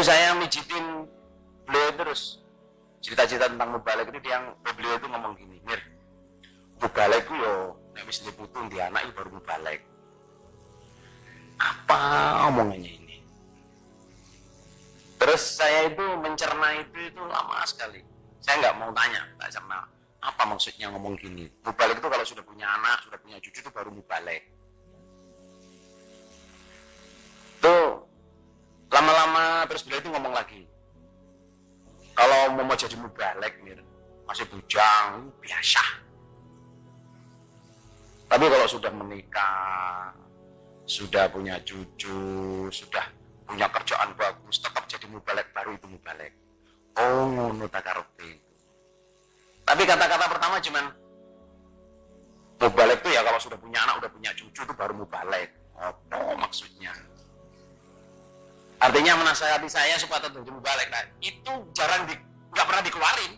saya mijitin beliau terus cerita-cerita tentang mubalek itu, beliau itu ngomong gini, Mir, mubalek itu yo nek wis diputung di anak itu baru mubalek. Apa omongannya ini? Terus saya itu mencerna itu lama sekali. Saya nggak mau tanya, tak cerna apa maksudnya ngomong gini. Mubalek itu kalau sudah punya anak, sudah punya cucu itu baru mubalek. Tuh lama-lama terus beliau itu ngomong lagi, kalau mau jadi mubalek, Mir, masih bujang, biasa. Tapi kalau sudah menikah, sudah punya cucu, sudah punya kerjaan bagus, tetap jadi mubalek, baru itu mubalek. Oh, ngono tak karepe. Tapi kata-kata pertama cuman mubalek itu ya kalau sudah punya anak, sudah punya cucu itu baru mubalek. Apa maksudnya? Artinya menasihati saya supaya tetap jadi mubalek. Nah, itu nggak pernah dikeluarin.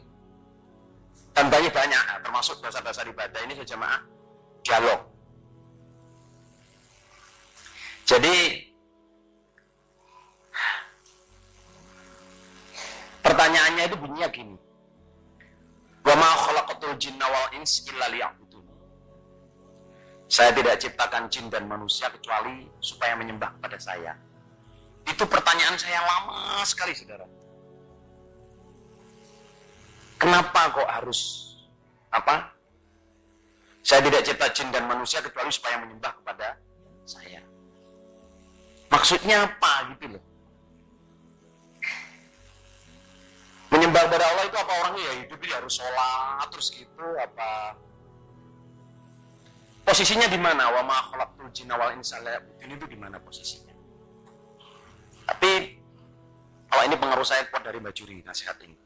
Dan banyak, termasuk dasar-dasar ibadah ini jamaah dialog. Jadi pertanyaannya itu bunyinya gini. Wa ma khalaqatul jinna wal ins illa liya'budun. Saya tidak ciptakan jin dan manusia kecuali supaya menyembah kepada saya. Itu pertanyaan saya lama sekali, saudara. Kenapa kok harus saya tidak cipta jin dan manusia kecuali supaya menyembah kepada saya. Maksudnya apa gitu loh. Menyembah kepada Allah itu apa, orangnya ya hidup dia harus sholat terus gitu apa? Posisinya di mana? Wa ma khalaqtul jinna wal insa illa liya'budun itu di mana posisinya? Tapi kalau ini pengaruh saya kuat dari Mbak Juri nasihat ini.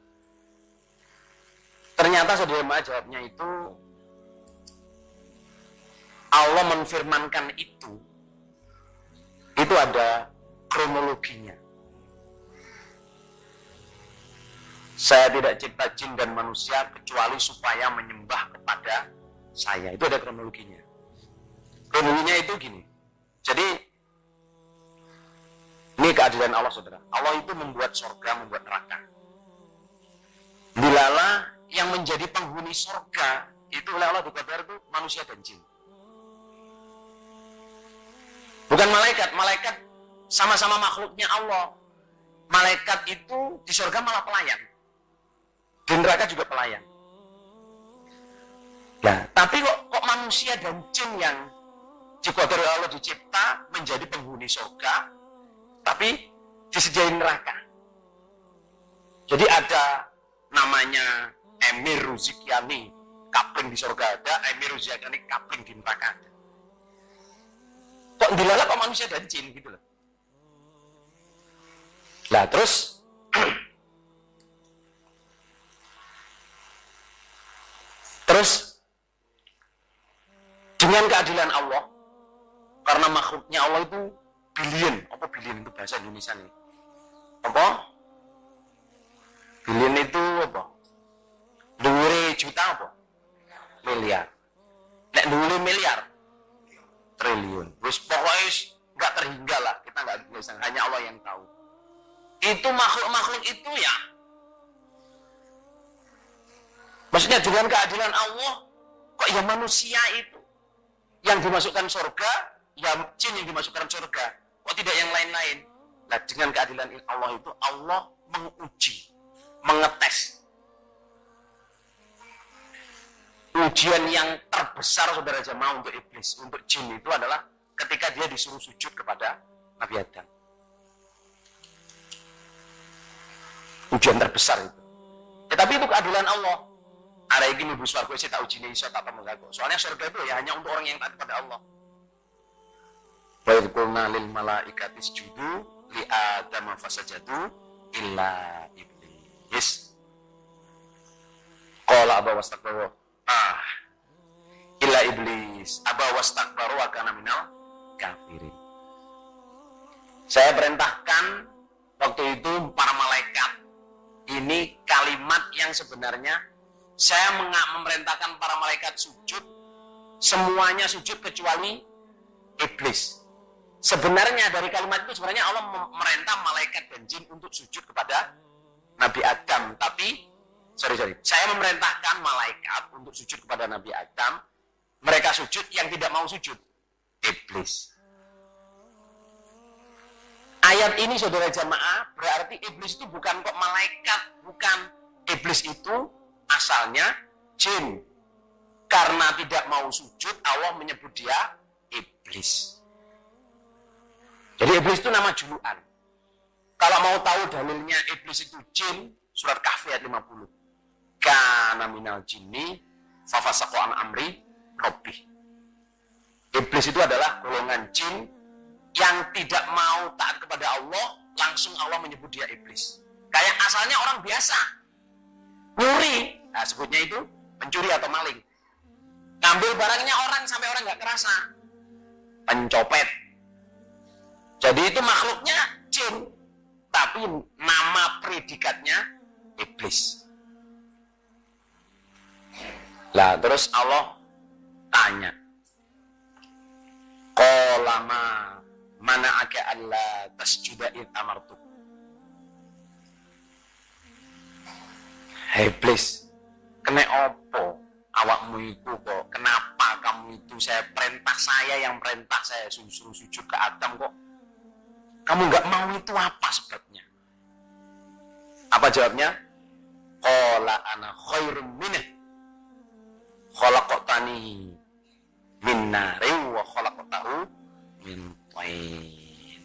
Ternyata saudara jawabnya itu Allah menfirmankan itu ada kronologinya. Saya tidak cipta jin dan manusia kecuali supaya menyembah kepada saya. Itu ada kronologinya. Kronologinya itu gini. Jadi ini keadilan Allah, saudara. Allah itu membuat surga, membuat neraka. Dilala yang menjadi penghuni surga itu oleh Allah dikatakan itu manusia dan jin. Bukan malaikat. Malaikat sama-sama makhluknya Allah. Malaikat itu di surga malah pelayan. Di neraka juga pelayan. Nah, tapi kok manusia dan jin yang dikatakan oleh Allah dicipta menjadi penghuni surga, tapi disediain neraka. Jadi ada namanya Emir Ruzikiani, kapling di surga ada, Emir Ruzikiani kapling di neraka ada. Kok dilala kok manusia dan jin gitu loh. Nah terus dengan keadilan Allah, karena makhluknya Allah itu billion itu bahasa Indonesia nih. Apa? Billion itu apa? Dhuwure juta apa? Miliar. Nek dhuwure miliar triliun. Wis pokoknya nggak terhingga lah, kita nggak bisa, hanya Allah yang tahu. Itu makhluk itu ya. Maksudnya dengan keadilan Allah, kok ya manusia itu yang dimasukkan surga, ya jin yang dimasukkan surga, kok tidak yang lain-lain? Nah, dengan keadilan Allah itu Allah menguji, mengetes. Ujian yang terbesar saudara jemaah untuk iblis, untuk jin itu adalah ketika dia disuruh sujud kepada Nabi Adam. Ujian terbesar itu. Tetapi itu keadilan Allah. Ada yang ibu swarga sih tak uji nih, tak apa mengaku. Soalnya surga itu ya hanya untuk orang yang taat kepada Allah. Wa idh qulna lil malaikati isjudu li Adam fasajadu illa iblis. Qala aba wastakbaru. Illa iblis aba wastakbaru wa kana minal kafirin. Saya perintahkan waktu itu para malaikat. Ini kalimat yang sebenarnya saya memerintahkan para malaikat sujud, semuanya sujud kecuali iblis. Sebenarnya dari kalimat itu sebenarnya Allah memerintah malaikat dan jin untuk sujud kepada Nabi Adam. Tapi, saya memerintahkan malaikat untuk sujud kepada Nabi Adam. Mereka sujud, yang tidak mau sujud iblis. Ayat ini saudara jamaah berarti iblis itu bukan kok malaikat, bukan. Iblis itu asalnya jin. Karena tidak mau sujud, Allah menyebut dia iblis. Jadi iblis itu nama julukan. Kalau mau tahu dalilnya iblis itu jin, surat Kahfi ayat 50. Kana minal jinni fafasaqa an amri rabbih. Iblis itu adalah golongan jin yang tidak mau taat kepada Allah, langsung Allah menyebut dia iblis. Kayak asalnya orang biasa, nyuri, nah sebutnya itu pencuri atau maling. Ngambil barangnya orang sampai orang nggak kerasa, pencopet. Jadi itu makhluknya jin, tapi nama predikatnya iblis. Lah terus Allah tanya, qolama mana ake alla tasjuda id amartu. Hei iblis, kena opo awakmu itu kok? Kenapa kamu itu saya yang perintah saya suruh sujud ke Adam kok? Kamu nggak mau itu apa sebabnya? Apa jawabnya? Qala ana khairum minhu khalaqtani min narin wa khalaqtahu min thin.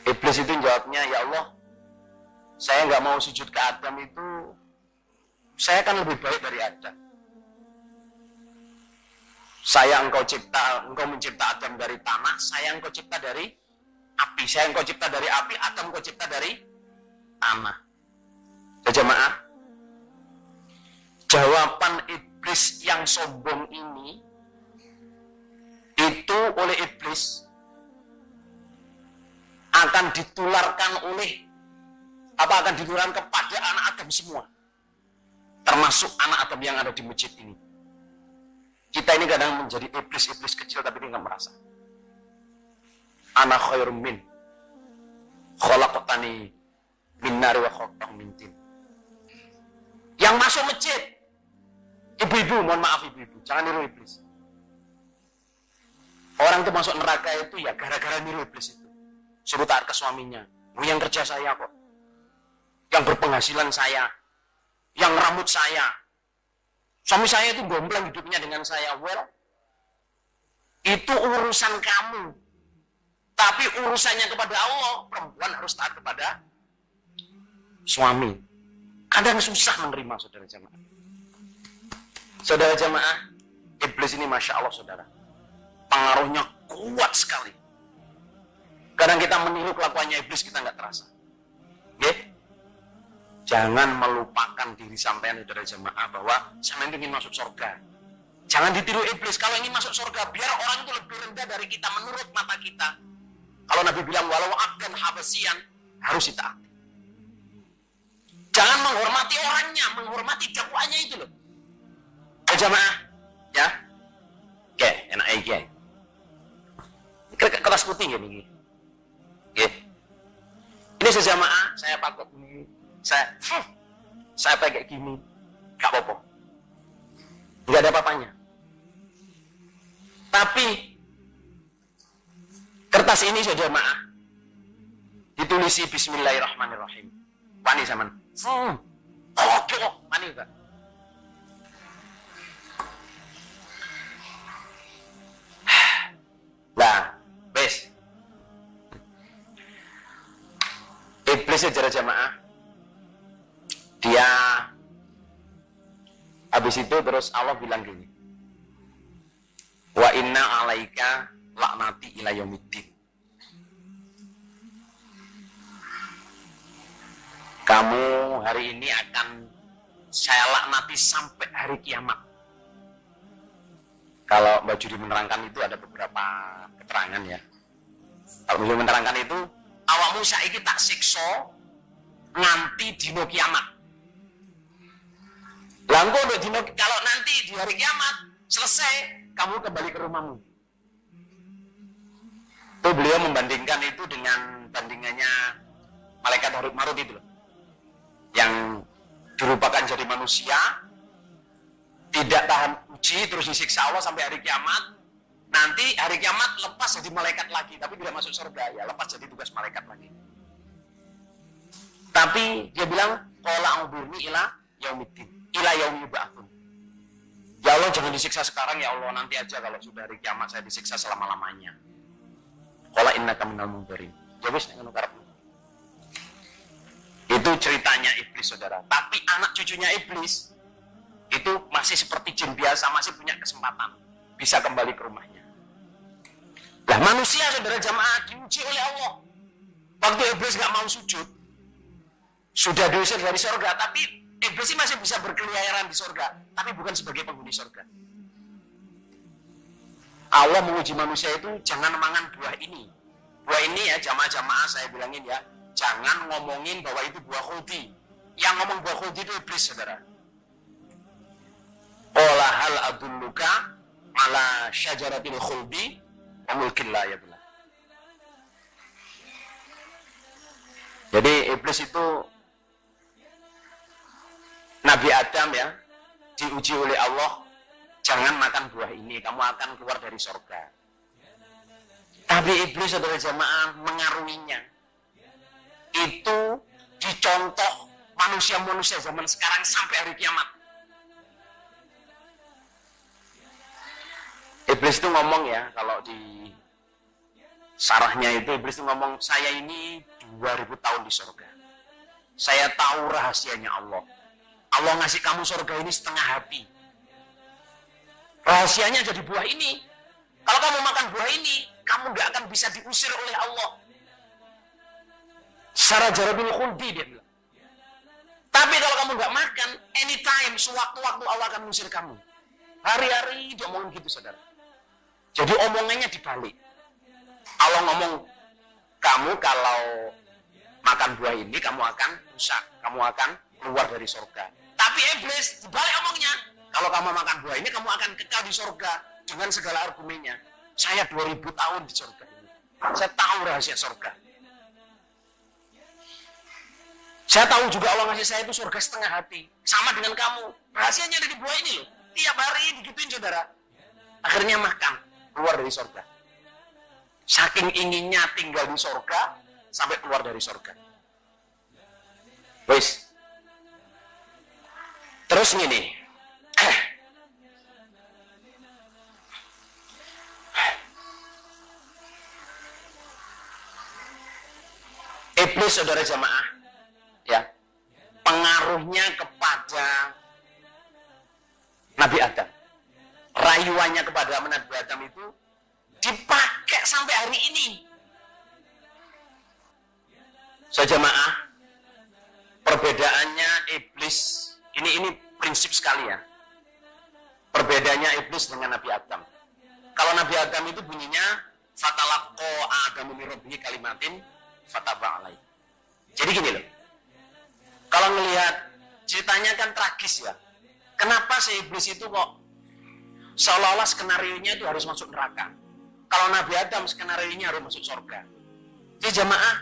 Iblis itu jawabnya, ya Allah, saya nggak mau sujud ke Adam itu, saya kan lebih baik dari Adam. Engkau mencipta Adam dari tanah, saya engkau cipta dari api. Saya engkau cipta dari api, Adam engkau cipta dari tanah. Ya jemaah, jawaban iblis yang sombong ini, itu oleh iblis akan ditularkan kepada anak Adam semua. Termasuk anak Adam yang ada di masjid ini. Kita ini kadang menjadi iblis-iblis kecil tapi tidak merasa. Ana khairum min khalaqtani min nari wa khalaqtahu min tin. Yang masuk masjid, ibu-ibu, mohon maaf ibu-ibu, jangan niru iblis. Orang itu masuk neraka itu ya gara-gara niru iblis itu. Suruh taat ke suaminya. Yang kerja saya kok. Yang berpenghasilan saya. Yang rambut saya. Suami saya itu gombleng hidupnya dengan saya. Well, itu urusan kamu. Tapi urusannya kepada Allah, perempuan harus taat kepada suami. Kadang susah menerima, saudara jamaah. Saudara jamaah, iblis ini Masya Allah, saudara. Pengaruhnya kuat sekali. Kadang kita meniru kelakuannya iblis, kita nggak terasa. Okay? Jangan melupakan diri sampean, saudara jamaah, bahwa sampean ingin masuk surga. Jangan ditiru iblis. Kalau ingin masuk surga, biar orang itu lebih rendah dari kita menurut mata kita. Kalau Nabi bilang walau abdan habasian, harus ditaati. Jangan menghormati orangnya, menghormati dakwaannya itu loh. Jamaah, ya. Oke, enak aja. Kertas putih ya nih. Oke. Ini sejamaah, saya pakai ini. Saya pakai gini, gak apa-apa, nggak ada apa-apanya. Tapi kertas ini saudara jamaah ditulisi Bismillahirrahmanirrahim. Wani zaman. Oke, wani Pak. Lah, bes. Iblis saudara jamaah. Dia habis itu terus Allah bilang gini, wa inna alaika laknati ila yaumiddin. Kamu hari ini akan saya laknati sampai hari kiamat. Kalau Mbak Judi menerangkan itu ada beberapa keterangan ya. Kalau Mbak Judi menerangkan itu, awakmu saiki tak siksa nganti dino kiamat. Langko kalau nanti di hari kiamat selesai, kamu kembali ke rumahmu. beliau membandingkan itu dengan bandingannya malaikat Harut Marut itu loh. Yang dirupakan jadi manusia, tidak tahan uji, terus disiksa Allah sampai hari kiamat. Nanti hari kiamat lepas jadi malaikat lagi, tapi tidak masuk surga, ya lepas jadi tugas malaikat lagi. Tapi dia bilang, qala a'udzubillahi ila yaumiddin, ila yaumi yub'atsun. Ya Allah, jangan disiksa sekarang ya Allah, nanti aja kalau sudah hari kiamat saya disiksa selama-lamanya. Qala innaka minal mundzirin. Ya wis nek ngono karepmu. Itu ceritanya iblis, saudara. Tapi anak cucunya iblis itu masih seperti jin biasa, masih punya kesempatan bisa kembali ke rumahnya. Lah manusia, saudara jamaah, diuji oleh Allah. Waktu iblis nggak mau sujud, sudah diusir dari surga, tapi iblis masih bisa berkeliaran di surga, tapi bukan sebagai penghuni surga. Allah menguji manusia itu, jangan mangan buah ini. Buah ini ya, jamaah-jamaah saya bilangin ya, jangan ngomongin bahwa itu buah khuldi. Yang ngomong buah khuldi itu iblis, saudara. Qala hal adulluka ala syajaratil khuldi wa mulkin la yablaa. Jadi iblis itu Nabi Adam ya, diuji oleh Allah, jangan makan buah ini, kamu akan keluar dari surga. Tapi iblis, saudara jamaah, mengaruhinya. Itu dicontoh manusia-manusia zaman sekarang sampai hari kiamat. Iblis itu ngomong ya, kalau di sarahnya itu iblis itu ngomong, saya ini 2000 tahun di surga. Saya tahu rahasianya Allah. Allah ngasih kamu surga ini setengah hati. Rahasianya jadi buah ini. Kalau kamu makan buah ini, kamu gak akan bisa diusir oleh Allah. Syajaratul khuldi, dia bilang. Tapi kalau kamu gak makan, anytime, sewaktu-waktu Allah akan mengusir kamu. Hari-hari dia ngomong gitu, saudara. Jadi omongannya dibalik. Allah ngomong, kamu kalau makan buah ini, kamu akan rusak. Kamu akan keluar dari surga. Tapi iblis dibalik omongnya, kalau kamu makan buah ini, kamu akan kekal di surga. Dengan segala argumennya. Saya 2000 tahun di surga ini. Saya tahu rahasia surga. Saya tahu juga Allah ngasih saya itu surga setengah hati. Sama dengan kamu. Rahasianya ada di buah ini loh. Tiap hari digituin, saudara. Akhirnya makan. Keluar dari surga. Saking inginnya tinggal di surga, sampai keluar dari surga. Wis. Terus gini. Iblis, saudara jamaah, ya, pengaruhnya kepada Nabi Adam, rayuannya kepada Nabi Adam itu dipakai sampai hari ini. Jamaah, perbedaannya iblis ini prinsip sekali ya. Perbedaannya iblis dengan Nabi Adam. Kalau Nabi Adam itu bunyinya fatalaqqa Adamu min rabbihi kalimatin fataba alaihi. Jadi gini loh. Kalau ngelihat ceritanya kan tragis ya. Kenapa si iblis itu kok seolah-olah skenarionya itu harus masuk neraka? Kalau Nabi Adam skenarionya harus masuk surga. Jadi jamaah,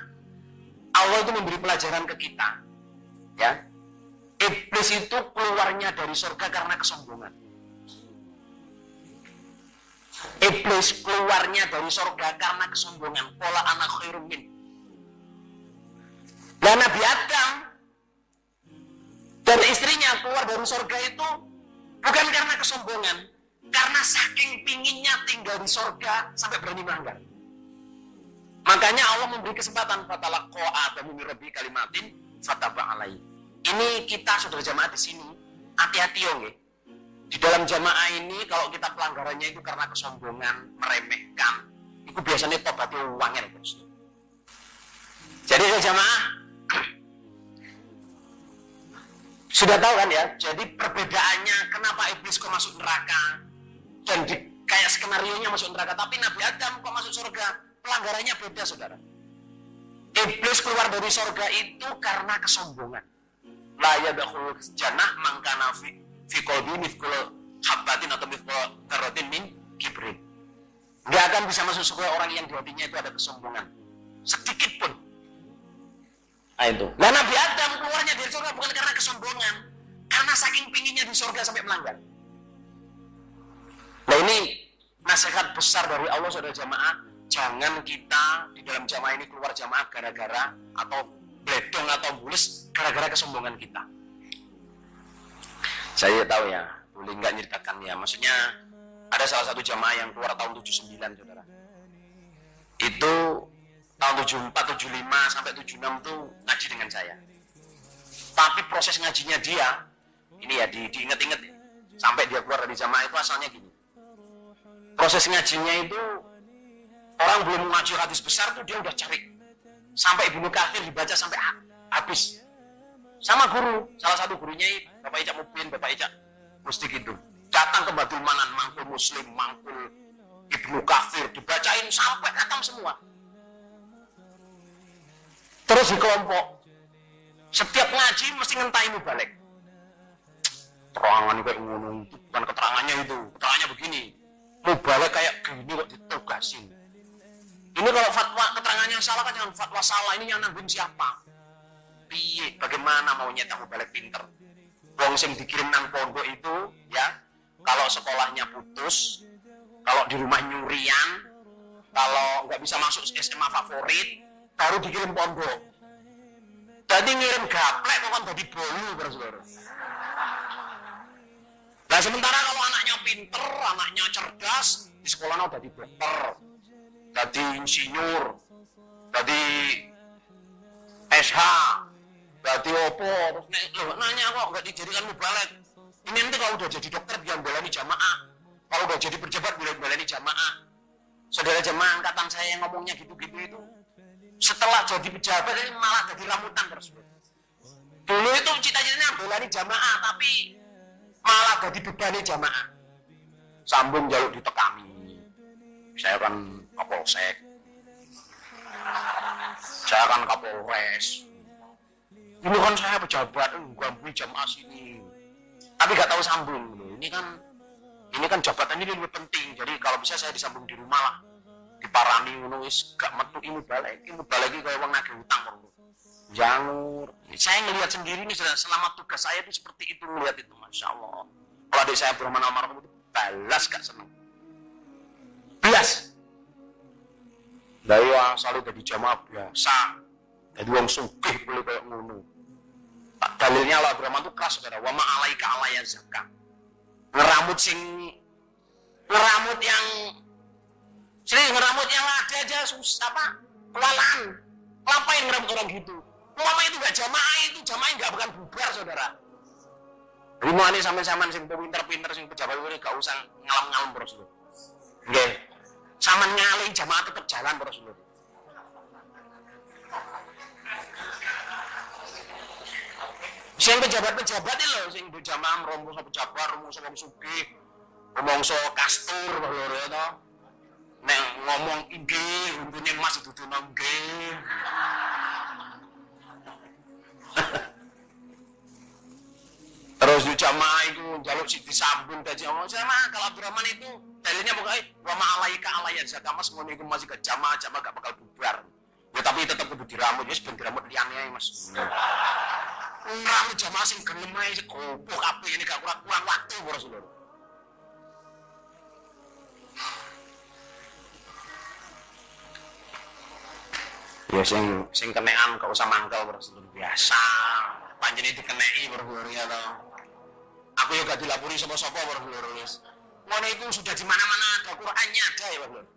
Allah itu memberi pelajaran ke kita. Ya. Iblis itu keluarnya dari surga karena kesombongan. Iblis keluarnya dari surga karena kesombongan. Qala ana khairum min. Dan Nabi Adam dan istrinya keluar dari surga itu bukan karena kesombongan, karena saking pinginnya tinggal di surga sampai berani melanggar. Makanya Allah memberi kesempatan fatalaqqa Adamu min rabbihi kalimatin fataba alaihi. Ini kita saudara jamaah di sini hati-hati yo nggih. Di dalam jamaah ini kalau kita pelanggarannya itu karena kesombongan, meremehkan, itu biasanya tobatnya uangnya terus. Jadi jamaah sudah tahu kan ya, jadi perbedaannya kenapa iblis kok masuk neraka dan kayak skenario-nya masuk neraka, tapi Nabi Adam kok masuk surga, pelanggarannya beda, saudara. Iblis keluar dari surga itu karena kesombongan. La yadkhulul jannah man kana fi qalbi mithqal habatin atau mithqal dzarratin min kibrin. Nggak akan bisa masuk surga orang yang di hatinya itu ada kesombongan. Sedikit pun. Nah itu. Nah Nabi Adam keluarnya dari surga bukan karena kesombongan. Karena saking pinginnya di surga sampai melanggar. Nah ini nasihat besar dari Allah saudara jamaah. Jangan kita di dalam jamaah ini keluar jamaah gara-gara atau bledong atau bulus gara-gara kesombongan kita. Saya tahu ya, boleh nggak nyeritakan ya. Maksudnya ada salah satu jamaah yang keluar tahun 79 saudara. Itu tahun 74, 75 sampai 76 tuh ngaji dengan saya. Tapi proses ngajinya dia, ini ya diinget-inget ya. Sampai dia keluar dari jamaah itu asalnya gini. Proses ngajinya itu orang belum ngaji hadis besar tuh dia udah cari. Sampai Ibnu Katsir dibaca sampai habis. Sama guru, salah satu gurunya Bapak Icak Mubin, Bapak Icak Mustik itu. Datang ke Baitul Manan, mangkul Muslim, mangkul Ibnu Katsir, dibacain sampai khatam semua. Terus di kelompok, setiap ngaji mesti ngentahin balik. Terangan kayak ngono, bukan keterangannya itu, keterangannya begini. Balik kayak gini kok ditugasin. Ini kalau fatwa keterangannya salah kan jangan fatwa salah, ini yang nanggung siapa? Piye, bagaimana mau nyetak balik pinter? Wong sing dikirim nang pondok itu ya, kalau sekolahnya putus, kalau di rumah nyurian, kalau nggak bisa masuk SMA favorit, baru dikirim pondok. Jadi ngirim gaplek kok kan jadi bolu bersaudara. Nah sementara kalau anaknya pinter, anaknya cerdas, di sekolahnya udah jadi dokter, jadi insinyur, jadi SH, jadi opo, terus nanya kok nggak dijadikan mubalek. Ini nanti kalau udah jadi dokter biar belani jamaah, kalau udah jadi pejabat biar belani jamaah. Saudara jamaah angkatan saya yang ngomongnya gitu-gitu itu, setelah jadi pejabat ini malah jadi rambutan terus. Dulu itu cita-citanya belani jamaah, tapi malah jadi bebani jamaah. Sambung jaluk ditekani. Saya kan Kapolsek, saya kan Kapolres. Ini kan saya pejabat, ganggu jamaah sini. Tapi gak tahu sambung. Ini kan jabatan ini lebih penting. Jadi kalau bisa saya disambung di rumah lah. Diparani nulis gak metu ini balik kayak wong nagih utang bro. Jangur. Saya ngelihat sendiri nih selama tugas saya itu seperti itu, ngelihat itu, masya Allah. Kalau adik saya Abdurrahman almarhum itu balas gak seneng. Belas. Dari asal dari jamaah biasa. Jadi wong sugih boleh kayak ngono. Dalilnya Allah Abdurrahman itu keras saudara. Wa ma alaika alaya zakah. Ngeramut yang ada aja susah apa? Kelalaan. Ngapain ngeramut orang gitu? Ulama itu gak jamaah, itu jamaah gak bukan bubar saudara. Rimo ini sampean sing pinter-pinter sing pejabat ini gak usah ngalam-ngalam bro saudara. Nggih. Sampean ngalih jamaah tetap jalan bro saudara. Sing pejabat-pejabat iki lho sing do jamaah rombongan pejabat, rombongan sugih, rombongan kastur lho to. Nek ngomong inggih, untune Mas dudu nggih. Terus di jamaah itu jaluk si disambung gaji Allah sama kalau Abdurrahman itu dalilnya pokoknya wa ma alaika alaya zakah Mas ngono iku masih ke jamaah gak bakal bubar. Ya tapi tetap kudu diramut wis ben diramut liyane Mas. Ngeramut jamaah sing gelem ae gopo kabeh ini gak kurang waktu para saudara. Ya sing kenekan gak usah mangkel para saudara biasa. Panjenengan dikeneki para saudara ya to. Aku ya gak dilapori sapa-sapa para saudara wis. Ngono iku sudah di mana-mana ada Qur'annya ada ya para saudara.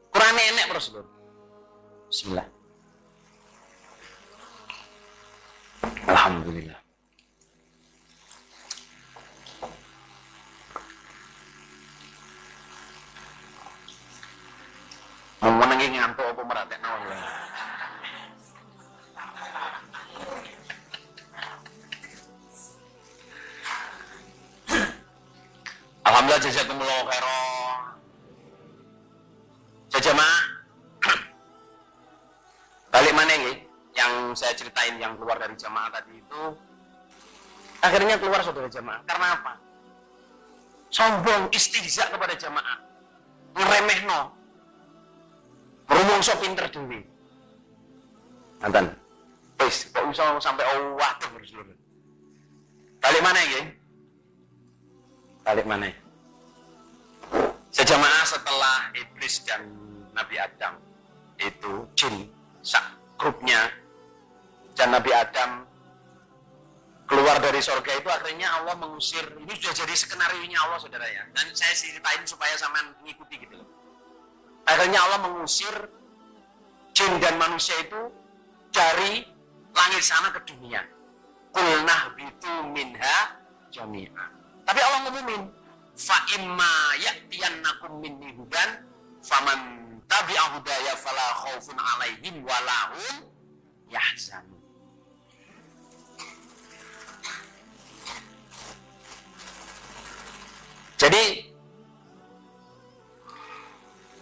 Qur'an enek para saudara. Bismillah. Alhamdulillah. Mau menengi ngantuk apa meratekno ya. Alhamdulillah jazakumullah khairan. Jamaah. Balik mana nggih? Yang saya ceritain yang keluar dari jamaah tadi itu akhirnya keluar saudara jamaah. Karena apa? Sombong, istihza kepada jamaah. ngeremehno. Rumangsa pinter dhewe. Nanten. Wis, kok iso sampai waduh berseluruh. Balik mana nggih? Balik mana? Sejamaah setelah iblis dan Nabi Adam itu jin sak grupnya dan Nabi Adam keluar dari surga itu akhirnya Allah mengusir. Ini sudah jadi skenario-nya Allah saudara ya. Dan saya ceritain supaya sampean ngikuti gitu loh. Akhirnya Allah mengusir jin dan manusia itu dari langit sana ke dunia. Qulnah bitu minha jami'an. Tapi Allah ngumumin, fa imma ya'tiyannakum minni hudan faman tabi'a hudaya fala khaufun 'alaihim wa lahum yahzanun. Jadi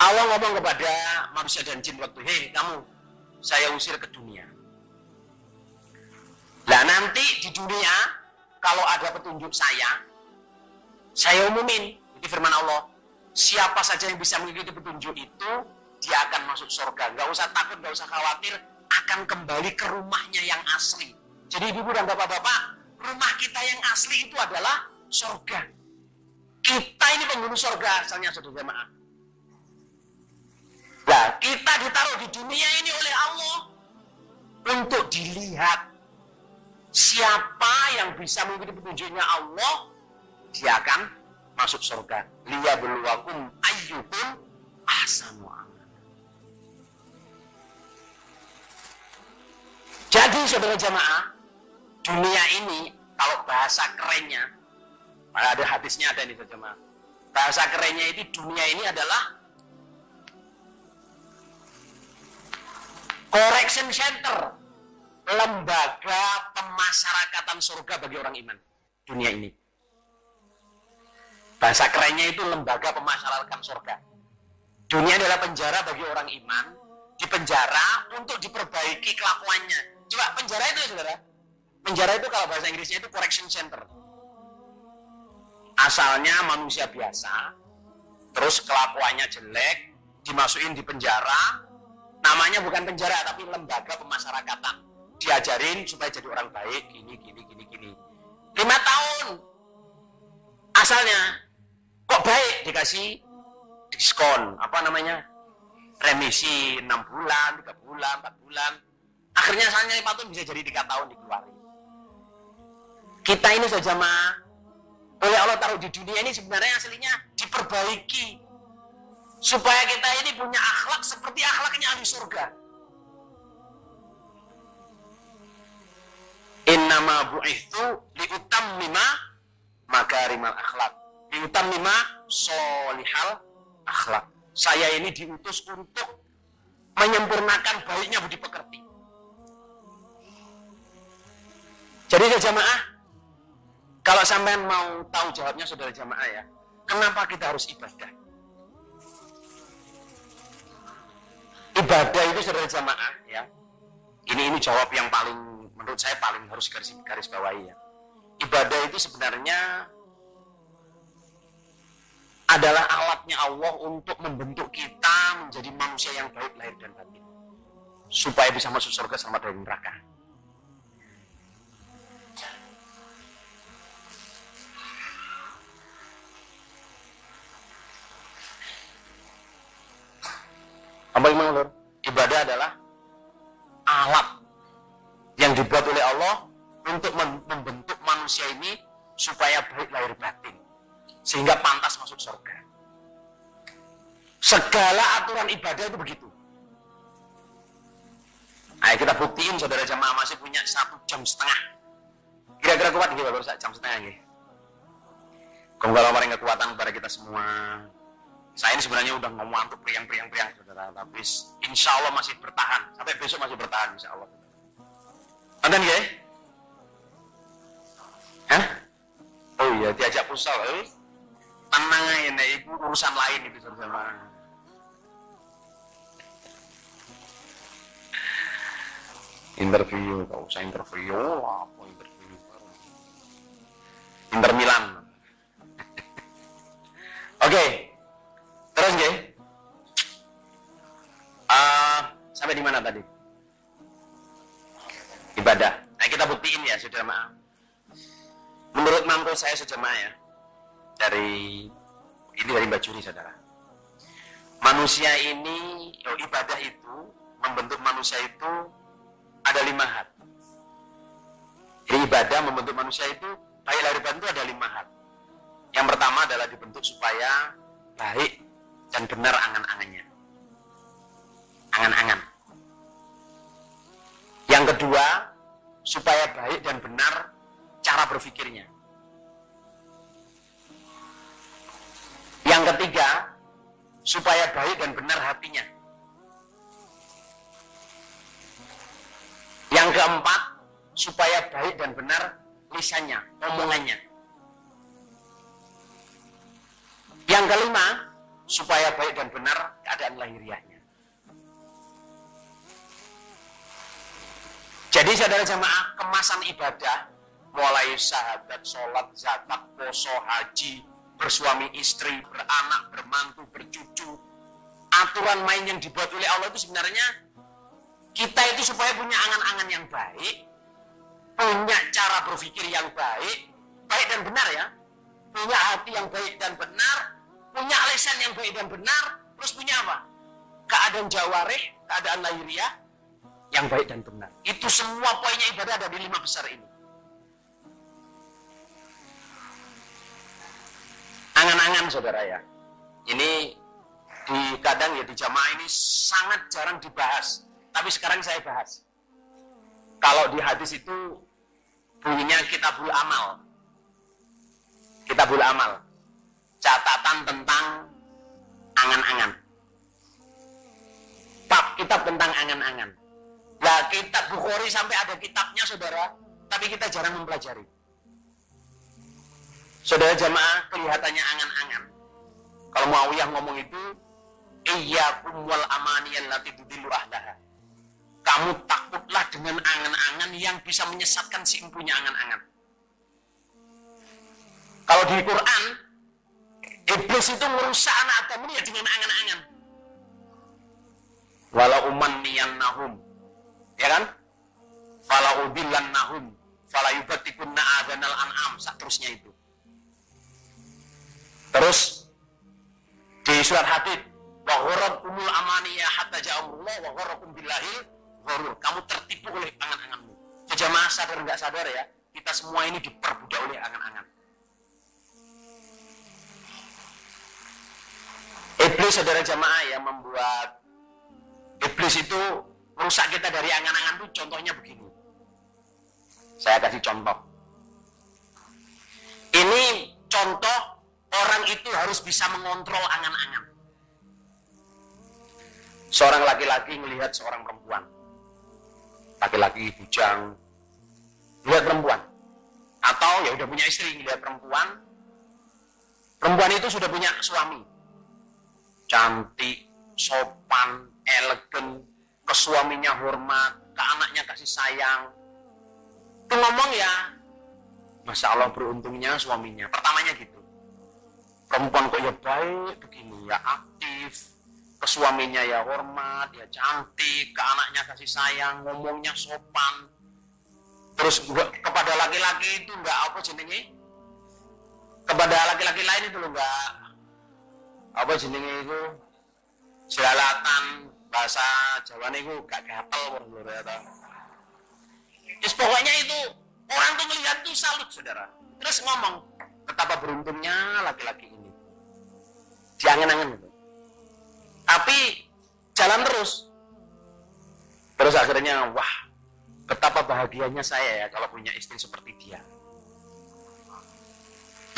Allah ngomong kepada manusia dan jin waktu, hei kamu, saya usir ke dunia. Nah nanti di dunia, kalau ada petunjuk saya umumin. Itu firman Allah. Siapa saja yang bisa mengikuti petunjuk itu, dia akan masuk surga. Gak usah takut, gak usah khawatir, akan kembali ke rumahnya yang asli. Jadi ibu dan bapak-bapak, rumah kita yang asli itu adalah surga. Kita ini penghuni surga asalnya, saudara jemaah. Nah, kita ditaruh di dunia ini oleh Allah untuk dilihat siapa yang bisa mengikuti petunjuknya Allah, dia akan masuk surga. Liyabluwakum ayyukum ahsanu amala. Jadi saudara jemaah, dunia ini kalau bahasa kerennya, ada hadisnya ada nih saudara jemaah. Bahasa kerennya itu dunia ini adalah correction center, lembaga pemasyarakatan surga bagi orang iman. Dunia ini. Bahasa kerennya itu lembaga pemasyarakatan surga. Dunia adalah penjara bagi orang iman, dipenjara untuk diperbaiki kelakuannya. Coba penjara itu saudara. Penjara itu kalau bahasa Inggrisnya itu correction center. Asalnya manusia biasa, terus kelakuannya jelek, dimasukin di penjara. Namanya bukan penjara tapi lembaga pemasyarakatan. Diajarin supaya jadi orang baik, gini. 5 tahun. Asalnya kok baik, dikasih diskon, remisi 6 bulan, 3 bulan, 4 bulan. Akhirnya asalnya 4 tahun bisa jadi 3 tahun dikeluarin. Kita ini saja oleh Allah taruh di dunia ini sebenarnya aslinya diperbaiki. Supaya kita ini punya akhlak seperti akhlaknya ahli surga. Innama bu'ithu liutammima makarimal akhlak. Liutammima solihal akhlak. Saya ini diutus untuk menyempurnakan baiknya budi pekerti. Jadi jamaah, kalau sampean mau tahu jawabnya saudara jamaah ya, kenapa kita harus ibadah? Ibadah itu saudara jamaah ya. Ini jawab yang paling menurut saya paling harus garis bawahi ya. Ibadah itu sebenarnya adalah alatnya Allah untuk membentuk kita menjadi manusia yang baik lahir dan batin. Supaya bisa masuk surga selamat dari neraka. Apa yang mengelur? Ibadah adalah alat yang dibuat oleh Allah untuk membentuk manusia ini supaya baik lahir batin, sehingga pantas masuk surga. Segala aturan ibadah itu begitu. Ayo kita buktiin saudara jamaah masih punya 1,5 jam. Kira-kira kuat nggih baru 1,5 jam nggih. Kalau kemarin kekuatan kepada kita semua. Saya ini sebenarnya udah ngomong ngantuk priang saudara, tapi insya Allah masih bertahan sampai besok masih bertahan insya Allah. Nonton ya? Hah? Oh iya diajak pusal, tenang aja, itu urusan lain itu saudara. Interview, gak usah interview, apa interview? Inter Milan. Oke. Terus nggih? tadi? Ibadah. Nah, kita buktiin ya, saudara maaf. Menurut mantu saya saudara ya, dari Mbak Juri, saudara. Manusia ini, ibadah itu, membentuk manusia itu ada 5 hal. Jadi ibadah membentuk manusia itu, baik lahir batin itu ada 5 hal. Yang pertama adalah dibentuk supaya baik dan benar angan-angannya. Angan-angan. Yang kedua, supaya baik dan benar cara berpikirnya. Yang ketiga, supaya baik dan benar hatinya. Yang keempat, supaya baik dan benar lisannya, omongannya. Yang kelima, supaya baik dan benar keadaan lahiriahnya. Jadi saudara jamaah, kemasan ibadah, mulai syahadat, sholat, zakat, poso, haji, bersuami istri, beranak, bermantu, bercucu, aturan main yang dibuat oleh Allah itu sebenarnya kita itu supaya punya angan-angan yang baik, punya cara berpikir yang baik, baik dan benar ya, punya hati yang baik dan benar, punya lisan yang baik dan benar, terus punya apa? Keadaan jawarih, keadaan lahiriah yang baik dan benar. Itu semua poinnya ibadah ada di 5 besar ini. Angan-angan saudara ya, ini kadang ya di jamaah ini sangat jarang dibahas, tapi sekarang saya bahas. Kalau di hadis itu bunyinya kitabul amal. Kitabul amal, catatan tentang angan-angan. Bab kitab tentang angan-angan. Nah, kitab Bukhari sampai ada kitabnya saudara, tapi kita jarang mempelajari. Saudara jamaah, kelihatannya angan-angan. Kalau Muawiyah ngomong itu, iyyakum wal amaniyal lati tudillu ahlaha. Kamu takutlah dengan angan-angan yang bisa menyesatkan si empunya angan-angan. Kalau di Quran, iblis itu merusak anak Adam ini ya dengan angan-angan. Walau umanniyannahum, ya kan? Fala udillannahum, fala yubatikunna adanal an'am, seterusnya itu. Terus di surat Hadid, wa ghurrakumul amaniya hatta ja'amrullah wa ghurrakum billahil ghurur. Kamu tertipu oleh angan-anganmu. Jamaah sadar enggak sadar ya, kita semua ini diperbudak oleh angan-angan. Iblis saudara jamaah yang membuat iblis itu merusak kita dari angan-angan itu contohnya begini. Saya kasih contoh. Ini contoh orang itu harus bisa mengontrol angan-angan. Seorang laki-laki melihat seorang perempuan. Laki-laki bujang lihat perempuan. Atau ya udah punya istri lihat perempuan. Perempuan itu sudah punya suami. Cantik, sopan, elegan, ke suaminya hormat, ke anaknya kasih sayang. Itu ngomong ya, Masya Allah beruntungnya suaminya. Pertamanya gitu. Perempuan kok ya baik begini, ya aktif, ke suaminya ya hormat, ya cantik, ke anaknya kasih sayang, ngomongnya sopan. Terus kepada laki-laki itu enggak apa jenenge? Kepada laki-laki lain itu enggak apa jenenge itu? Jelalatan, bahasa Jawa itu gak gatel orang. Pokoknya itu orang tuh melihat tuh salut saudara. Terus ngomong, betapa beruntungnya laki-laki ini. Diangen-angen gitu. Tapi jalan terus. Terus akhirnya, wah, betapa bahagianya saya ya kalau punya istri seperti dia.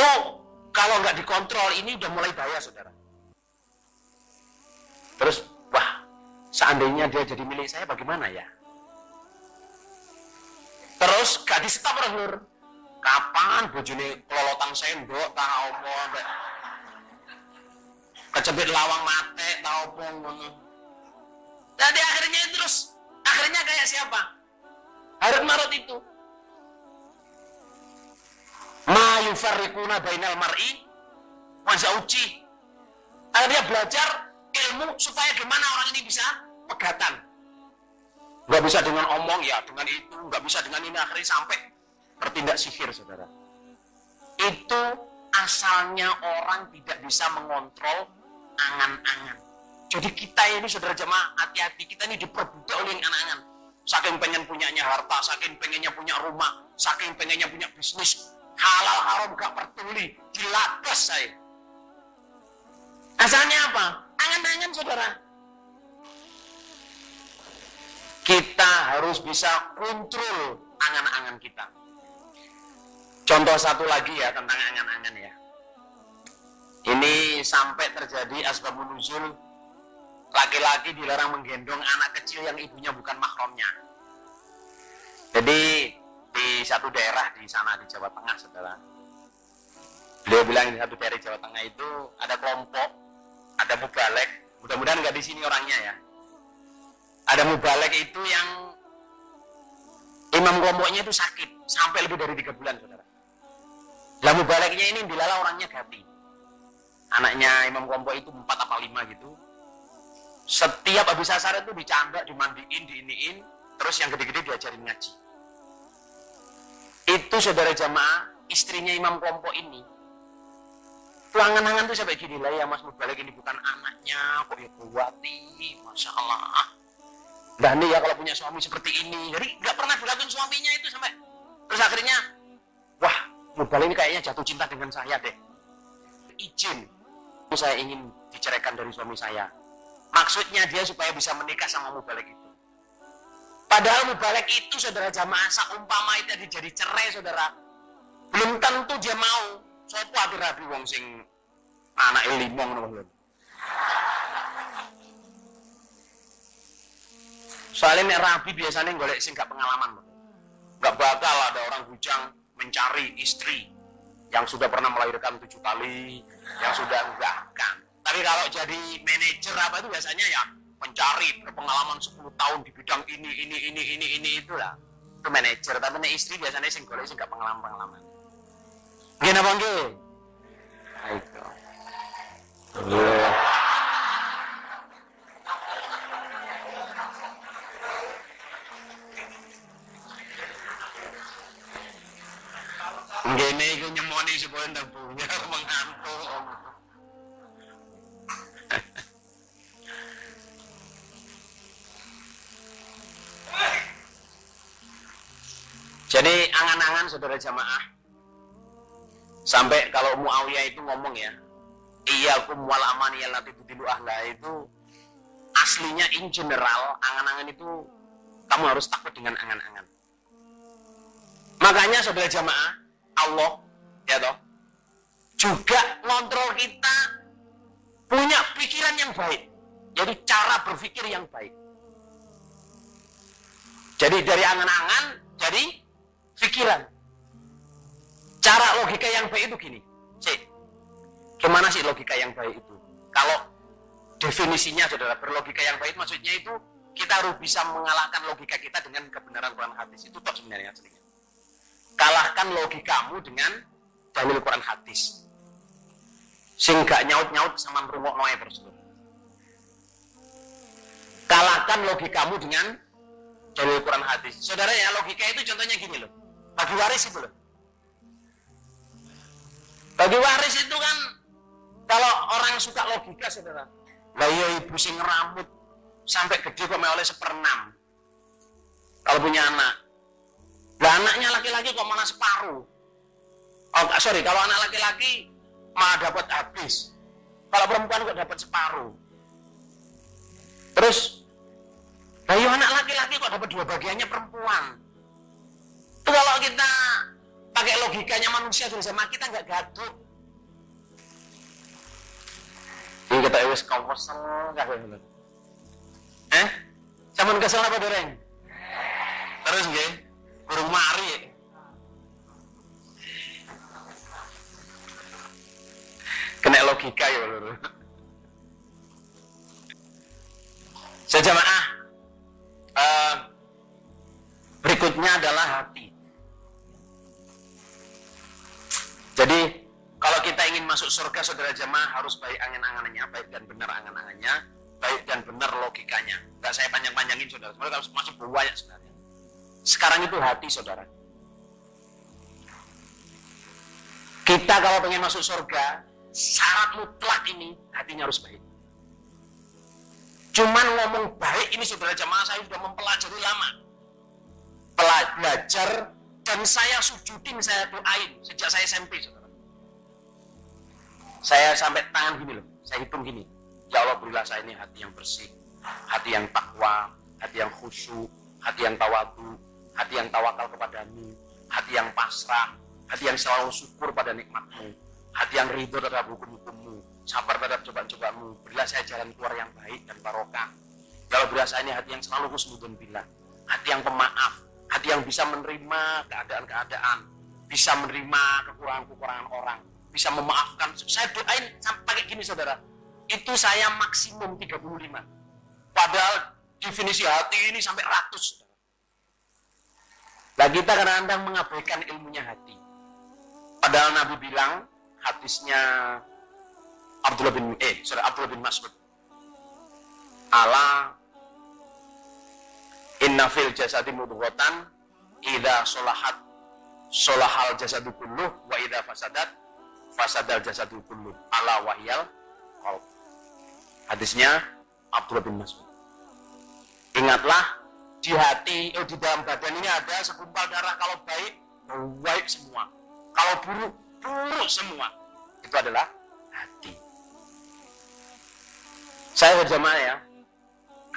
Tuh, kalau nggak dikontrol ini udah mulai bahaya saudara. Terus, wah, seandainya dia jadi milik saya bagaimana ya? Terus gak di stop Nur. Kapan bojone kelolotan sendok ta opo mbek kecepit lawang mate ta opo ngono. Jadi akhirnya kayak siapa? Harun Marut itu. Ma yufarriquna bainal mar'i wa zauji. Akhirnya belajar ilmu supaya gimana orang ini bisa pegatan. Terus akhirnya dia belajar ilmu supaya gimana orang ini bisa berbuat baik. Terus akhirnya dia belajar ilmu supaya gimana orang ini bisa Nggak bisa dengan omong, ya dengan itu, nggak bisa dengan ini, akhirnya sampai bertindak sihir, saudara. Itu asalnya orang tidak bisa mengontrol angan-angan. Jadi kita ini, saudara jemaah, hati-hati, kita ini diperbudak oleh angan-angan. Saking pengen punyanya harta, saking pengennya punya rumah, saking pengennya punya bisnis, halal haram gak peduli, dilagas saya. Asalnya apa? Angan-angan, saudara. Kita harus bisa kontrol angan-angan kita. Contoh satu lagi ya tentang angan-angan ya. Ini sampai terjadi asbabun nuzul, laki-laki dilarang menggendong anak kecil yang ibunya bukan mahramnya. Jadi di satu daerah di sana di Jawa Tengah, saudara. Beliau bilang di satu daerah Jawa Tengah itu ada kelompok, ada mubalek. Mudah-mudahan nggak di sini orangnya ya. Ada mubalek itu yang imam kelompoknya itu sakit sampai lebih dari 3 bulan, saudara. Lah mubaleknya ini dilala orangnya ganti. Anaknya imam kelompok itu 4 apa 5 gitu. Setiap habis asar itu dicanda, dimandiin, diiniin, terus yang gede-gede diajarin ngaji. Itu saudara jamaah, istrinya imam kelompok ini. Angan-angan tuh sampai gini lah, ya mas mubalek ini bukan anaknya, kok ya kuwati, masya Allah. Dan nih ya kalau punya suami seperti ini, jadi nggak pernah dilakukan suaminya itu sampai terus akhirnya, wah mubalek ini kayaknya jatuh cinta dengan saya deh. Izin, saya ingin diceraikan dari suami saya. Maksudnya dia supaya bisa menikah sama mubalek itu. Padahal mubalek itu saudara jamaah saumpama itu jadi cerai saudara, belum tentu dia mau. Sopo rabi wong sing anak limong nopo. Soalnya nek rabi biasanya golek sing gak pengalaman. Gak bakal ada orang bujang mencari istri yang sudah pernah melahirkan 7 kali, yang sudah enggak kan. Tapi kalau jadi manajer apa itu biasanya ya mencari berpengalaman 10 tahun di bidang ini itulah. Itu manajer, tapi nek istri biasanya sing golek sing gak pengalaman. Nggih napa nggih? Ayo. Ngene iku nyemoni supaya ndang punya mengantuk. Jadi angan-angan saudara jamaah. Sampai kalau Muawiyah itu ngomong ya, iyyakum wal amani allati tudilu ahla, itu aslinya in general angan-angan itu kamu harus takut dengan angan-angan. Makanya saudara jamaah, Allah ya toh juga ngontrol kita punya pikiran yang baik. Jadi cara berpikir yang baik. Jadi dari angan-angan jadi pikiran. Cara logika yang baik itu gini. Gimana sih logika yang baik itu? Kalau definisinya saudara, berlogika yang baik maksudnya itu kita harus bisa mengalahkan logika kita dengan kebenaran Quran hadis. Itu tok sebenarnya aslinya. Kalahkan logikamu dengan dalil Quran hadis. Sing gak nyaut-nyaut sama ngrungokno ae terus. Kalahkan logikamu dengan dalil Quran hadis. Saudara ya, logika itu contohnya gini loh. Bagi waris itu loh. Bagi waris itu kan kalau orang suka logika saudara. Lah iya ibu sing rambut sampai gede kok oleh 1/6. Kalau punya anak. Lah anaknya laki-laki kok malah separuh. Oh sorry, kalau anak laki-laki malah dapat habis. Kalau perempuan kok dapat separuh. Terus lah iya anak laki-laki kok dapat 2 bagiannya perempuan. Itu kalau kita pakai logikanya manusia sudah sama kita nggak gaduh. Ini kita wis kesel kabeh. Sampun kesel apa dereng? Terus nggih, burung mari. Kena logika ya lho. Sejamaah berikutnya adalah hati. Jadi kalau kita ingin masuk surga saudara jemaah harus baik angan-angannya, baik dan benar angan-angannya. baik dan benar logikanya. Nggak saya panjang-panjangin saudara, sebenarnya kalau masih banyak sebenarnya. Sekarang itu hati saudara. Kita kalau pengen masuk surga, syarat mutlak ini hatinya harus baik. Cuman ngomong baik ini saudara jamaah, saya sudah mempelajari lama. Belajar dan saya sujudin, saya doain sejak saya SMP saudara. Saya sampai tangan gini loh, saya hitung gini. Ya Allah, berilah saya ini hati yang bersih, hati yang takwa, hati yang khusyuk, hati yang tawadu, hati yang tawakal kepadamu, hati yang pasrah, hati yang selalu syukur pada nikmatmu, hati yang ridho terhadap hukum-hukummu, sabar terhadap cobaan-cobaanmu. Berilah saya jalan keluar yang baik dan barokah. Ya Allah, berilah saya ini hati yang selalu husnudzon billah, hati yang pemaaf, hati yang bisa menerima keadaan-keadaan, bisa menerima kekurangan-kekurangan orang, bisa memaafkan. Saya doain sampai gini saudara, itu saya maksimum 35. Padahal definisi hati ini sampai 100. Nah kita kadang-kadang mengabaikan ilmunya hati. Padahal Nabi bilang, hadisnya Abdullah bin Mas'ud, ala inna fil jasadi mudghatan idza sholahat sholahal jasadu kulluh wa idza fasadat fasadal jasadu kulluh ala wahyal qalb. Hadisnya Abdullah bin Mas'ud. Ingatlah, di hati, di dalam badan ini ada segumpal darah. Kalau baik, baik semua. Kalau buruk, buruk semua. Itu adalah hati. Saya berjamaah ya,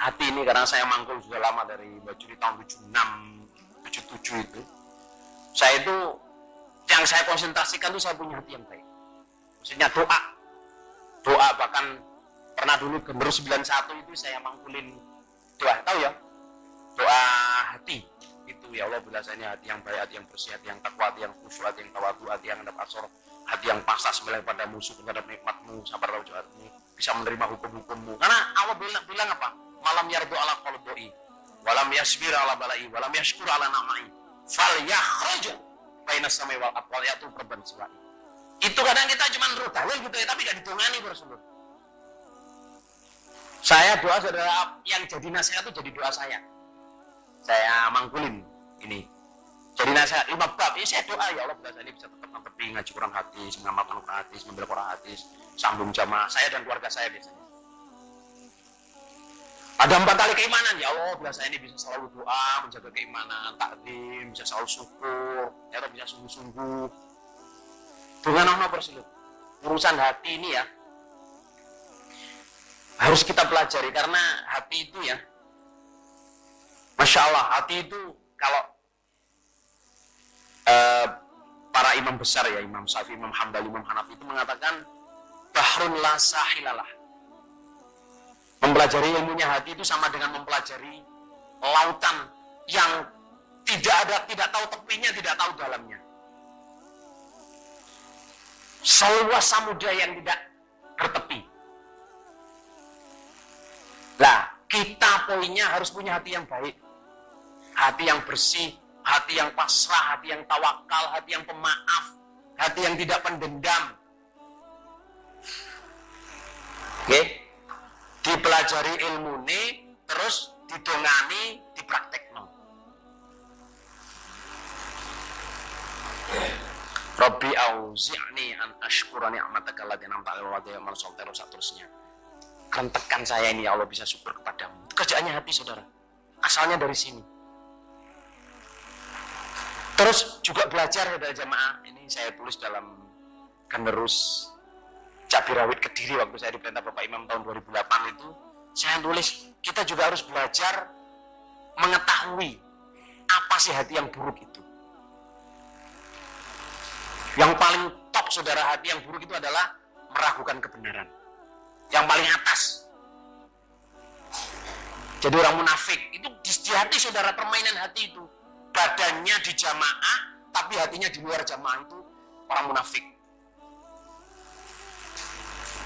hati ini karena saya mangkul sudah lama dari Bajuri tahun 76, 77 itu. Saya itu, yang saya konsentrasikan itu saya punya hati yang baik. Maksudnya doa. Doa bahkan pernah dulu Gembero 91 itu saya mangkulin doa, tahu ya? Doa hati. Itu ya Allah, bila saya ini hati yang baik, hati yang bersih, hati yang takwa, hati yang khusyuk, hati yang tawadu, hati yang hadap asor, hati yang pasrah sembelih pada musuh, terhadap nikmatmu, sabar lahu jahatmu, bisa menerima hukum-hukummu. Karena Allah bilang apa? Malam yardu ala qalbi, walam yasbir ala balai, walam yashkur ala namai, fal yakhruj bainas samai wal ardh wal yatu perban siwai. Itu kadang kita cuma rudalin gitu ya, tapi gak ditungani Rasulullah. Saya doa saudara, yang jadi nasihat itu jadi doa saya. Saya mangkulin ini. Jadi nasihat 5 bab. Ya saya doa ya Allah, bila ini bisa tetap nantepi ngaji Quran hadis, mengamalkan Quran hadis, membela Quran hadis, sambung jamaah saya dan keluarga saya biasanya. Ada 4 tali keimanan ya Allah, bila saya ini bisa selalu doa, menjaga keimanan, takdim, bisa selalu syukur, ya Allah, bisa sungguh-sungguh. Dengan apa berselut? Urusan hati ini ya harus kita pelajari, karena hati itu ya, Masya Allah, hati itu kalau para imam besar ya, Imam Syafi'i, Imam Hambali, Imam Hanafi itu mengatakan bahrun la sahilalah. Mempelajari ilmunya hati itu sama dengan mempelajari lautan yang tidak tahu tepinya, tidak tahu dalamnya. Seluas samudra yang tidak bertepi. Lah, kita poinnya harus punya hati yang baik. Hati yang bersih, hati yang pasrah, hati yang tawakal, hati yang pemaaf, hati yang tidak pendendam. Oke? Dipelajari ilmu ini, terus didongani, dipraktekno. Rabbi auzi'ni an ashkura ni'mataka allati an'amta 'alayya wa 'ala walidayya terus seterusnya. Rentekan saya ini ya Allah bisa syukur kepadamu. Kerjaannya hati saudara. Asalnya dari sini. Terus juga belajar dari jamaah. Ini saya tulis dalam Generus Cabirawit Kediri waktu saya diperintah Bapak Imam tahun 2008 itu. Saya tulis kita juga harus belajar mengetahui apa sih hati yang buruk itu. Yang paling top saudara, hati yang buruk itu adalah meragukan kebenaran. Yang paling atas. Jadi orang munafik itu di hati saudara, permainan hati itu. Badannya di jamaah, tapi hatinya di luar jamaah, itu orang munafik.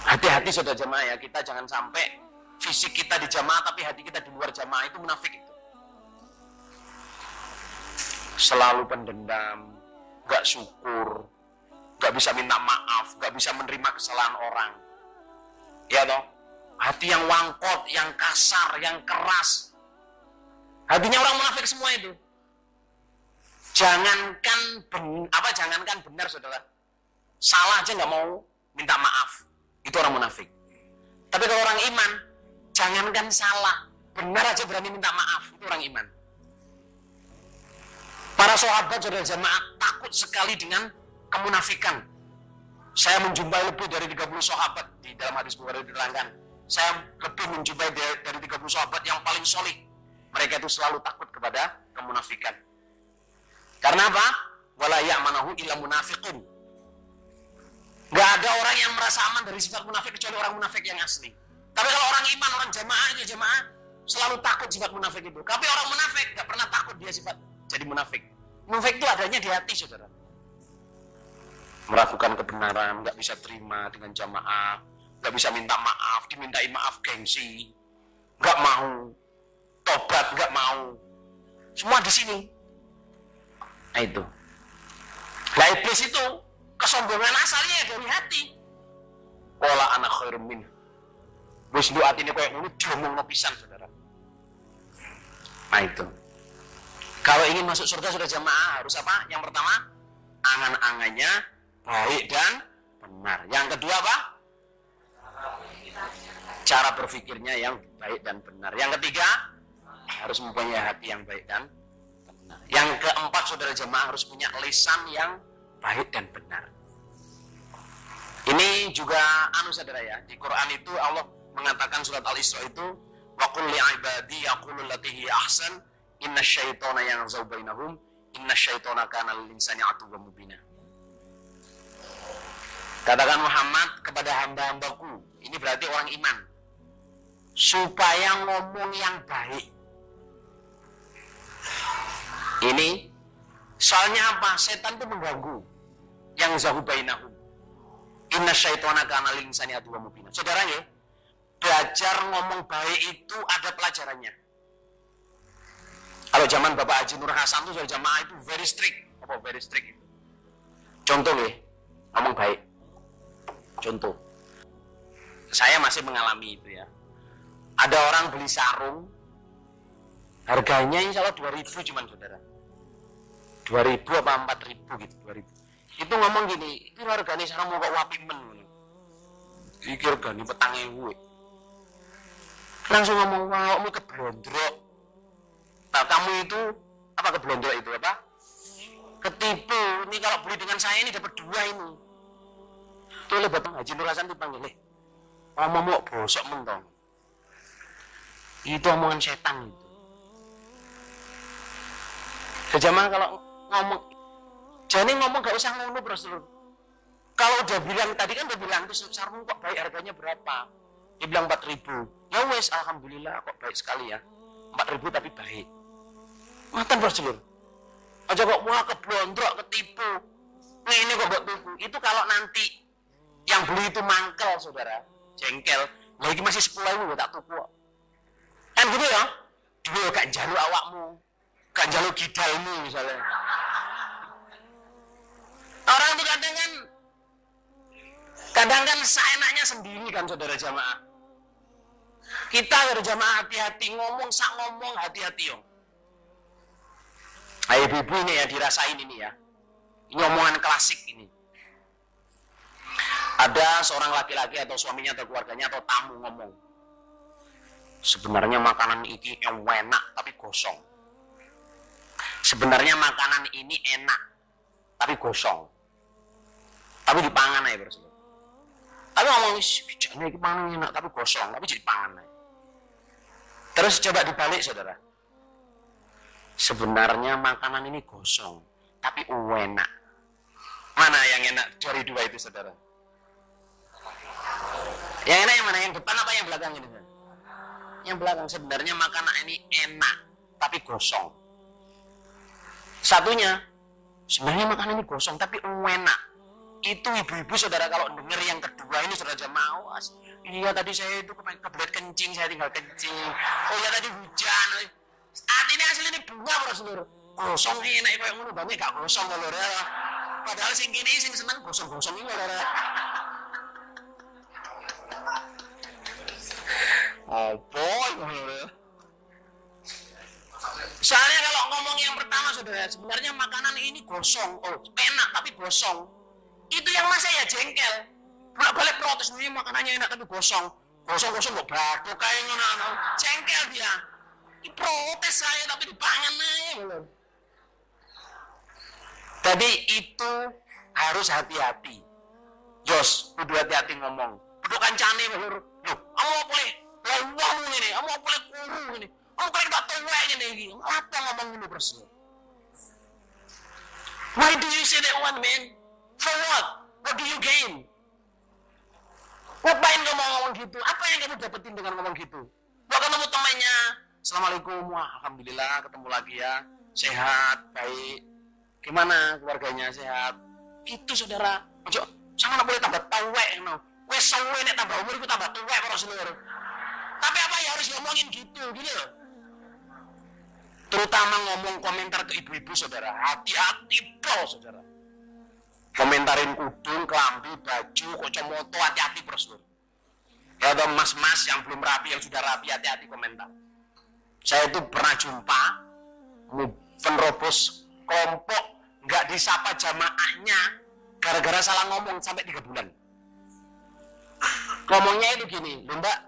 Hati-hati saudara jamaah ya, kita jangan sampai fisik kita di jamaah, tapi hati kita di luar jamaah, itu munafik itu. Selalu pendendam, gak syukur, gak bisa minta maaf, gak bisa menerima kesalahan orang. Ya toh? hati yang wangkot, yang kasar, yang keras. Hatinya orang munafik semua itu. Jangankan benar saudara, salah aja nggak mau minta maaf, itu orang munafik. Tapi kalau orang iman, jangankan salah, benar aja berani minta maaf, itu orang iman. Para sahabat saudara jamaah takut sekali dengan kemunafikan. Saya menjumpai lebih dari 30 sahabat di dalam hadis Bukhari diterangkan. Saya lebih menjumpai dari 30 sahabat yang paling solid. Mereka itu selalu takut kepada kemunafikan. Karena apa? Wala ya'manahu illa munafiqun. Gak ada orang yang merasa aman dari sifat munafik kecuali orang munafik yang asli. Tapi kalau orang iman, orang jamaah itu jamaah selalu takut sifat munafik itu. Tapi orang munafik gak pernah takut dia sifat jadi munafik. Munafik itu adanya di hati saudara. Meragukan kebenaran, gak bisa terima dengan jamaah, gak bisa minta maaf, dimintai maaf gengsi, gak mau tobat, gak mau. Semua di sini. Nah itu. Nah iblis itu kesombongan asalnya dari hati. Qala ana khairum min. Wis nduk atine koyo ngono diomongno pisan saudara. Nah itu. Kalau ingin masuk surga sudah jamaah harus apa? Yang pertama, angan-angannya baik dan benar. Yang kedua apa? Cara berpikirnya yang baik dan benar. Yang ketiga, harus mempunyai hati yang baik dan benar. Yang keempat, saudara jemaah harus punya lisan yang baik dan benar. Ini juga saudara ya, di Quran itu Allah mengatakan surat Al-Isra itu wa qul li ibadi yaqulu allati hi ahsan innasyaitana yanzau bainahum innasyaitana kana lil insani atuwwan mubina. Katakan Muhammad kepada hamba-hambaku, ini berarti orang iman, supaya ngomong yang baik. Ini soalnya apa? Setan itu mengganggu yang zahu bainahum. Inna syaitana kana lil insani aduwwan mubina. Saudara ya, belajar ngomong baik itu ada pelajarannya. Kalau zaman Bapak Haji Nur Hasan itu jamaah itu very strict. Apa very strict itu? Contoh ya, ngomong baik. Contoh, saya masih mengalami itu ya. Ada orang beli sarung, harganya insya Allah 2.000 cuman saudara. 2.000 apa 4.000 gitu, 2.000. Itu ngomong gini, itu harganya sarung mau kok wapi men. Iki harganya petangnya gue. Langsung ngomong, wah kamu keblondrok. Nah kamu itu, apa keblondrok itu apa? Ketipu, ini kalau beli dengan saya ini dapat 2 ini. Itu oleh Bapak Haji Nur Hasan dipanggil, ngomong mau bosok mentong. Itu omongan setan itu. Sejamaah kalau ngomong, jadi ngomong gak usah ngono bro. Kalau udah bilang tadi kan udah bilang tuh sarung kok baik harganya berapa? Dia bilang 4.000. Ya wes alhamdulillah kok baik sekali ya. 4.000 tapi baik. Makan bro seluruh. Aja kok wah keblondrok ketipu. Nah ini kok buat tuku. Itu kalau nanti yang beli itu mangkel saudara, jengkel. Lagi masih 10.000 tak tuku. Kan gitu ya? Dulu gak jaluk awakmu, gak jaluk gidalmu misalnya. Orang itu kadang kan seenaknya sendiri kan saudara jamaah. Kita saudara jamaah hati-hati ngomong, sak ngomong hati-hati yo. Ayo ibu ini ya dirasain ini ya. Ini omongan klasik ini. Ada seorang laki-laki atau suaminya atau keluarganya atau tamu ngomong, sebenarnya makanan ini enak tapi gosong. Sebenarnya makanan ini enak tapi gosong. Tapi dipangan aja bro. Tapi ngomong, jangan ini pangan enak tapi gosong, tapi jadi pangan aja. Terus coba dibalik saudara. Sebenarnya makanan ini gosong tapi enak. Mana yang enak dari 2 itu saudara? Yang enak yang mana? Yang depan apa yang belakang ini? Yang belakang. Sebenarnya makanan ini enak tapi gosong. Satunya, sebenarnya makanan ini gosong tapi enak. Itu ibu-ibu saudara kalau dengar yang kedua ini saudara jamaah. Iya tadi saya itu kebelet kencing, saya tinggal kencing. Oh ya tadi hujan. Artinya asli ini bunga bro seluruh. Gosong ini enak kayak ngono banget gak gosong lho. Padahal sing kene sing seneng gosong-gosong ini lho. Apa? Soalnya kalau ngomong yang pertama saudara, sebenarnya makanan ini gosong, enak tapi gosong. Itu yang mas saya jengkel. Balik protes ini makanannya enak tapi gosong. Gosong kok batuk kayak ngono. Jengkel dia. Ini protes saya tapi dipangan aja. Jadi itu harus hati-hati. Jos, kudu hati-hati ngomong. Kudu kancane lho. Loh, kamu boleh lawang ini, kamu boleh kuru ini. Kamu kayak tak tuwek ini iki. Apa ngomong ngono persis? Why do you say that one, man? For what? What do you gain? Ngapain kamu ngomong gitu? Apa yang kamu dapetin dengan ngomong gitu? Kalau ketemu temannya, Assalamualaikum, wah alhamdulillah ketemu lagi ya. Sehat, baik. Gimana keluarganya sehat? Gitu saudara. Ojo, sama nak boleh tambah tuwek no. Wes suwe nek tambah umur iku tambah tuwek para seluruh. Tapi apa ya harus ngomongin gitu loh. Terutama ngomong komentar ke ibu-ibu saudara. Hati-hati bro saudara. Komentarin kudung, kelambi, baju, kacamata, hati-hati bro saudara. Ya ada mas-mas yang belum rapi, yang sudah rapi, hati-hati komentar. Saya itu pernah jumpa penerobos kelompok nggak disapa jamaahnya gara-gara salah ngomong sampai 3 bulan. Ngomongnya itu gini, mbak,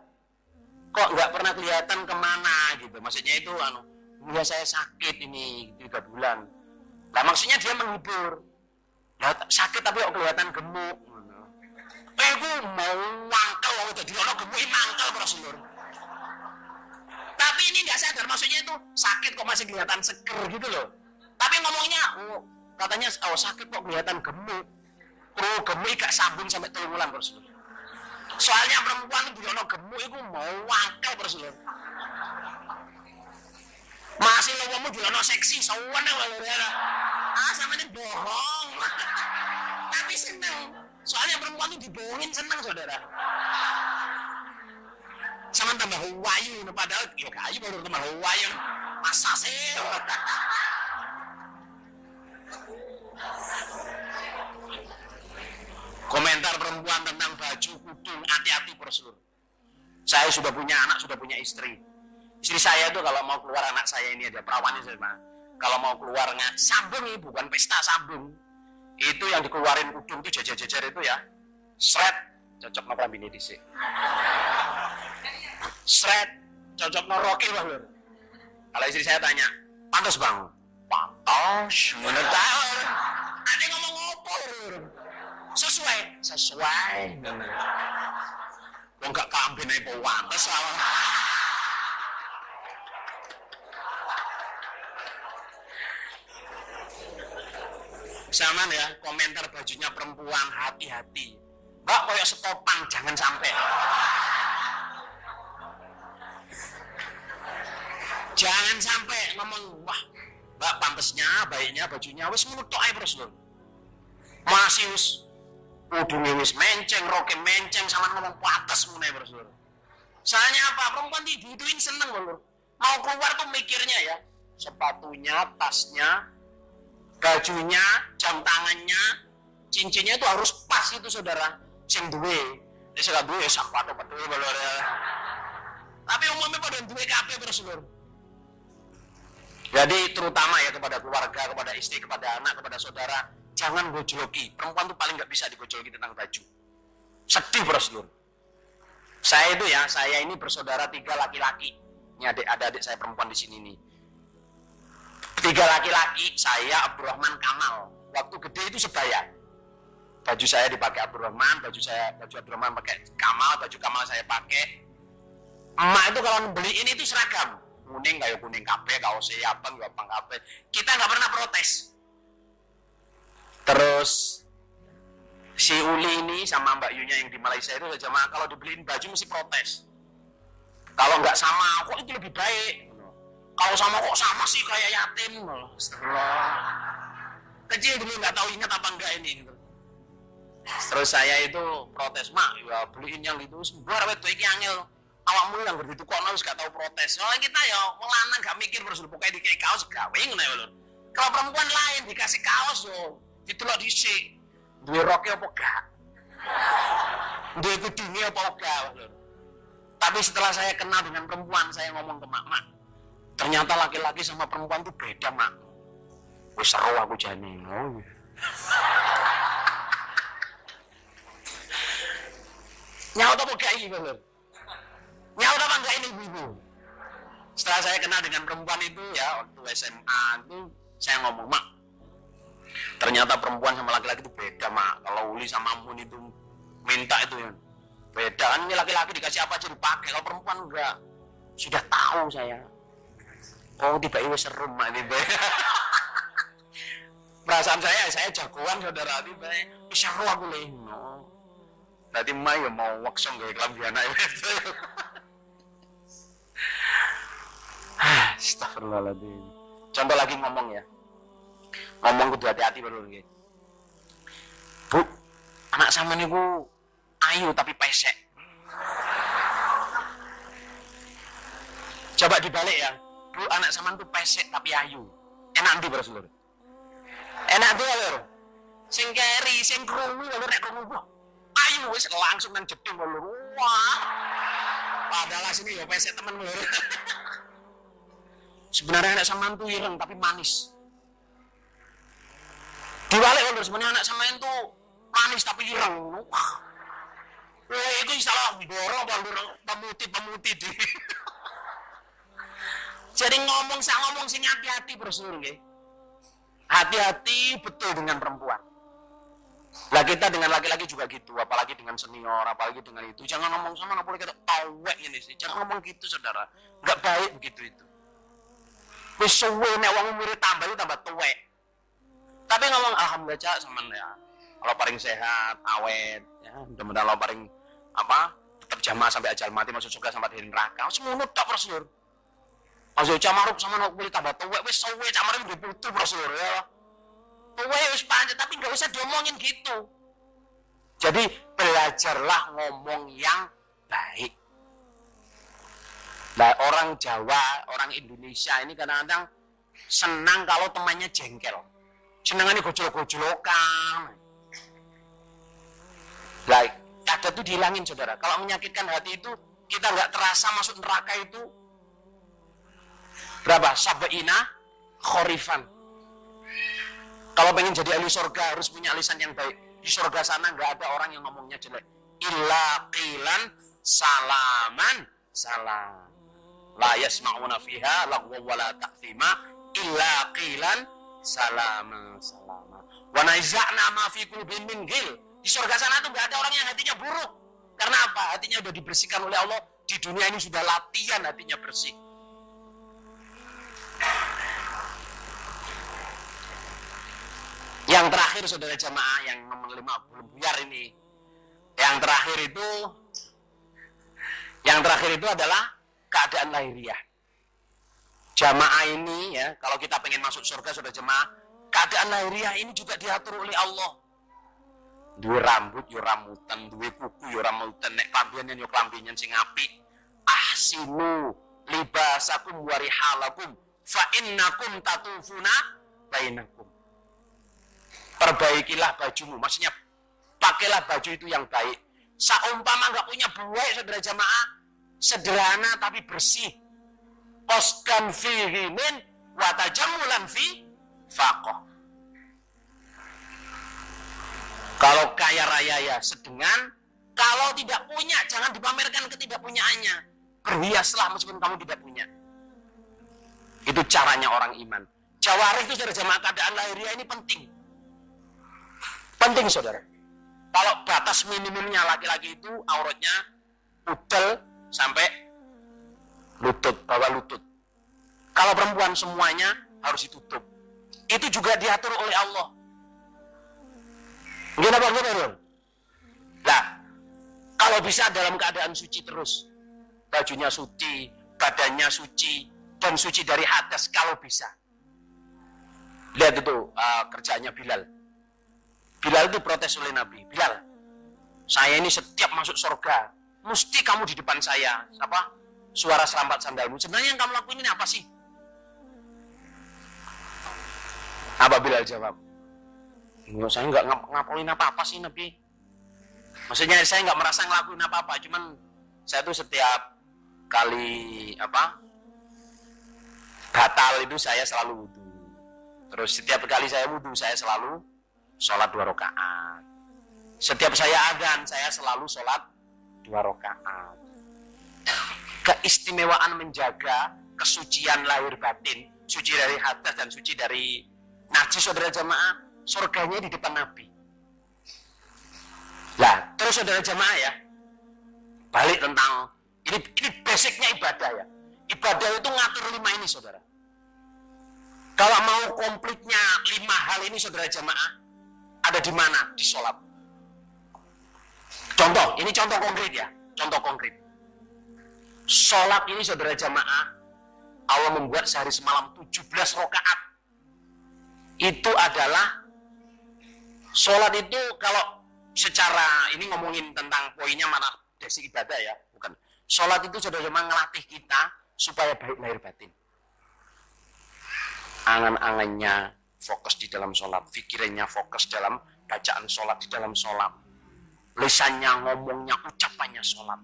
kok nggak pernah kelihatan kemana gitu. Maksudnya itu, ya saya sakit ini 3 bulan. Nah maksudnya dia menghibur. Nah, sakit tapi kok kelihatan gemuk. Aku mau mangkel, jadi orang gemuk mangkel Rasulullah. Tapi ini nggak sadar, maksudnya itu sakit kok masih kelihatan seger gitu loh. Tapi ngomongnya, katanya sakit kok kelihatan gemuk. Gemuk gak sambung sampai 3 bulan Rasulullah. Soalnya perempuan itu ono gemuk itu mau wakil Rasulullah. Masih lo kamu juga ono seksi, sawan ya. Sama ini bohong. Tapi seneng. Soalnya perempuan itu dibohongin seneng saudara. Sama tambah wayu, padahal ya kayu baru tambah wayu. Masa sih? Komentar perempuan tentang baju, kudung, hati-hati Rasul. Saya sudah punya anak, sudah punya istri. Istri saya tuh kalau mau keluar, anak saya ini ada perawannya sama. Kalau mau keluarnya sambung nih, bukan pesta sambung. Itu yang dikeluarin kudung itu jajar-jajar itu ya. Sret, cocok no prabini disik. Sret, cocok no roke lah lur. Kalau istri saya tanya, pantas bang? Pantas, mana tahu? Ada ngomong apa lur? Sesuai. Kok enggak kambing ae po wantes salah. Sama ya, komentar bajunya perempuan hati-hati. Mbak koyo setopang jangan sampai. Jangan sampai ngomong, wah, Mbak pantesnya, baiknya bajunya wis ngono tok ae terus lho. Masih wis kudune wis menceng, roke menceng sama ngomong patas ngene terus lho. Soalnya apa? Perempuan diduduin seneng lho. Mau keluar tuh mikirnya ya, sepatunya, tasnya, bajunya, jam tangannya, cincinnya itu harus pas itu saudara. Sing duwe, sing gak duwe sepatu betul lho. Tapi umumnya pada duwe kabeh terus lho. Jadi terutama ya kepada keluarga, kepada istri, kepada anak, kepada saudara, jangan gojloki. Perempuan tuh paling nggak bisa digojloki tentang baju. Sedih Rasul. Saya itu ya, saya ini bersaudara 3 laki-laki. Ini ada adik saya perempuan di sini nih. 3 laki-laki, saya Abdurrahman Kamal. Waktu gede itu sebaya. Baju saya dipakai Abdurrahman, baju Abdurrahman pakai Kamal, baju Kamal saya pakai. Emak itu kalau beliin itu seragam. Kuning kayak kuning kabeh, kaosnya abang juga abang kabeh. Kita nggak pernah protes. Terus si Uli ini sama Mbak Yunya yang di Malaysia itu jamaah kalau dibeliin baju mesti protes. Kalau nggak sama, kok itu lebih baik. Kalau sama kok sama sih kayak yatim. Astagfirullah. Kecil dulu nggak tahu ingat apa enggak ini. Terus saya itu protes, mak, ya beliin yang itu sebuah itu iki angel. Awakmu yang begitu kok harus gak tahu protes. Soalnya kita ya melanang gak mikir terus pokoknya dikasih kaos gawe ngono ya lho. Kalau perempuan lain dikasih kaos yo ditelok dhisik. Duwe roke apa gak? Duwe kudunge apa gak lho. Tapi setelah saya kenal dengan perempuan, saya ngomong ke mak, ternyata laki-laki sama perempuan itu beda, mak. Wih, seru aku jani. Oh. Nyaut apa gak ini, Bang? Nyaut apa enggak ini, ibu? Setelah saya kenal dengan perempuan itu ya, waktu SMA itu saya ngomong, mak, ternyata perempuan sama laki-laki itu beda, mak. Kalau Uli sama Mun itu minta itu ya beda, kan ini laki-laki dikasih apa aja dipakai, kalau perempuan enggak. Sudah tahu saya. Oh, tiba-tiba seru, mak, tiba. Perasaan saya jagoan, saudara, tiba. Seru aku leno. Nanti mak ya mau waksong kayak kelambian aja. Astagfirullahaladzim. Contoh lagi ngomong ya. Ngomong kudu hati-hati baru gitu. Bu, anak sama nih bu ayu tapi pesek. Coba dibalik ya. Bu, anak sama tuh pesek tapi ayu. Enak nanti baru seluruh. Enak tuh baru. Sing keri, sing krungu baru nek krungu. Ayu wis langsung nang jeding baru. Wah. Padahal sini ya pesek temen baru. Sebenarnya anak sama tuh ireng tapi manis. Dibalik kalau sebenarnya anak sama itu manis tapi ireng. Wah, itu salah dorong pemutih di. Jadi ngomong sing hati-hati brosur nggih. Hati-hati betul dengan perempuan. Lah kita dengan laki-laki juga gitu, apalagi dengan senior, apalagi dengan itu. Jangan ngomong sama nggak boleh kita tawek ini sih. Jangan ngomong gitu saudara. Enggak baik begitu itu. Wis suwe nek wong umure tambah itu tambah tuwek. Tapi ngomong alhamdulillah cak sama ya. Kalau paling sehat, awet, ya mudah-mudahan lo paling apa? Tetap jamaah sampai ajal mati masuk surga sampai di neraka. Semono tok Rasul. Masuk camaruk sama nok boleh tambah tuwek wis suwe camaruk udah putu Rasul ya. Tuwek wis pancet tapi enggak usah diomongin gitu. Jadi belajarlah ngomong yang baik. Nah, orang Jawa, orang Indonesia ini kadang-kadang senang kalau temannya jengkel. Senangannya gojol-gojolokan. Nah, ada tuh dihilangin saudara. Kalau menyakitkan hati itu, kita nggak terasa masuk neraka itu berapa? Sabaina khorifan. Kalau pengen jadi ahli surga harus punya lisan yang baik. Di surga sana nggak ada orang yang ngomongnya jelek. Illa qilan salaman salam. La yasma'una fiha lagwa wala ta'thima illa qilan salama salama. Wa naiza'na ma fi qulubihim min ghil. Di surga sana tuh enggak ada orang yang hatinya buruk. Karena apa? Hatinya sudah dibersihkan oleh Allah. Di dunia ini sudah latihan hatinya bersih. Yang terakhir saudara jamaah yang nomor 5 belum buyar ini. Yang terakhir itu adalah keadaan lahiriah. Jamaah ini ya, kalau kita pengen masuk surga sudah jemaah, keadaan lahiriah ini juga diatur oleh Allah. Duwe rambut yo rambutan, duwe kuku yo rambutan, nek klambian yo klambian sing apik. Ahsinu libasakum wa rihalakum fa innakum tatufuna bainakum. Perbaikilah bajumu, maksudnya pakailah baju itu yang baik. Saumpama enggak punya buai saudara jamaah, sederhana tapi bersih. Qaskan fihi min wa tajammulan fi faqah. Kalau kaya raya ya sedengan, kalau tidak punya jangan dipamerkan ketidakpunyaannya. Berhiaslah meskipun kamu tidak punya. Itu caranya orang iman. Jawarih itu saudara jamaah keadaan lahiriah ini penting. Penting saudara. Kalau batas minimumnya laki-laki itu auratnya udel sampai lutut, bawah lutut. Kalau perempuan semuanya harus ditutup. Itu juga diatur oleh Allah. Gimana Bang? Nah, kalau bisa dalam keadaan suci terus. Bajunya suci, badannya suci, dan suci dari hadas kalau bisa. Lihat itu kerjanya Bilal. Bilal itu protes oleh Nabi. Bilal, saya ini setiap masuk surga, mesti kamu di depan saya. Apa? Suara serampat sandalmu. Sebenarnya yang kamu lakuin ini apa sih? Apa Bilal jawab? Saya nggak ngapain apa-apa sih Nabi. Maksudnya saya nggak merasa ngelakuin apa-apa. Cuman saya tuh setiap kali batal itu saya selalu wudu. Terus setiap kali saya wudu saya selalu sholat 2 rakaat. Setiap saya adzan saya selalu sholat 2 rakaat. Keistimewaan menjaga kesucian lahir batin, suci dari hadas dan suci dari najis, saudara jamaah, surganya di depan Nabi. Lah, terus saudara jamaah ya, balik tentang ini basicnya ibadah ya. Ibadah itu ngatur 5 ini, saudara. Kalau mau komplitnya 5 hal ini, saudara jamaah, ada di mana? Di sholat. Contoh, ini contoh konkret ya, contoh konkret. Sholat ini, saudara jamaah, Allah membuat sehari semalam 17 rakaat. Itu adalah sholat itu kalau secara ini ngomongin tentang poinnya mana desi ibadah ya, bukan. Sholat itu saudara jemaah ngelatih kita supaya baik lahir batin. Angan-angannya fokus di dalam sholat, pikirannya fokus dalam bacaan sholat, di dalam sholat. Lisannya, ngomongnya, ucapannya sholat.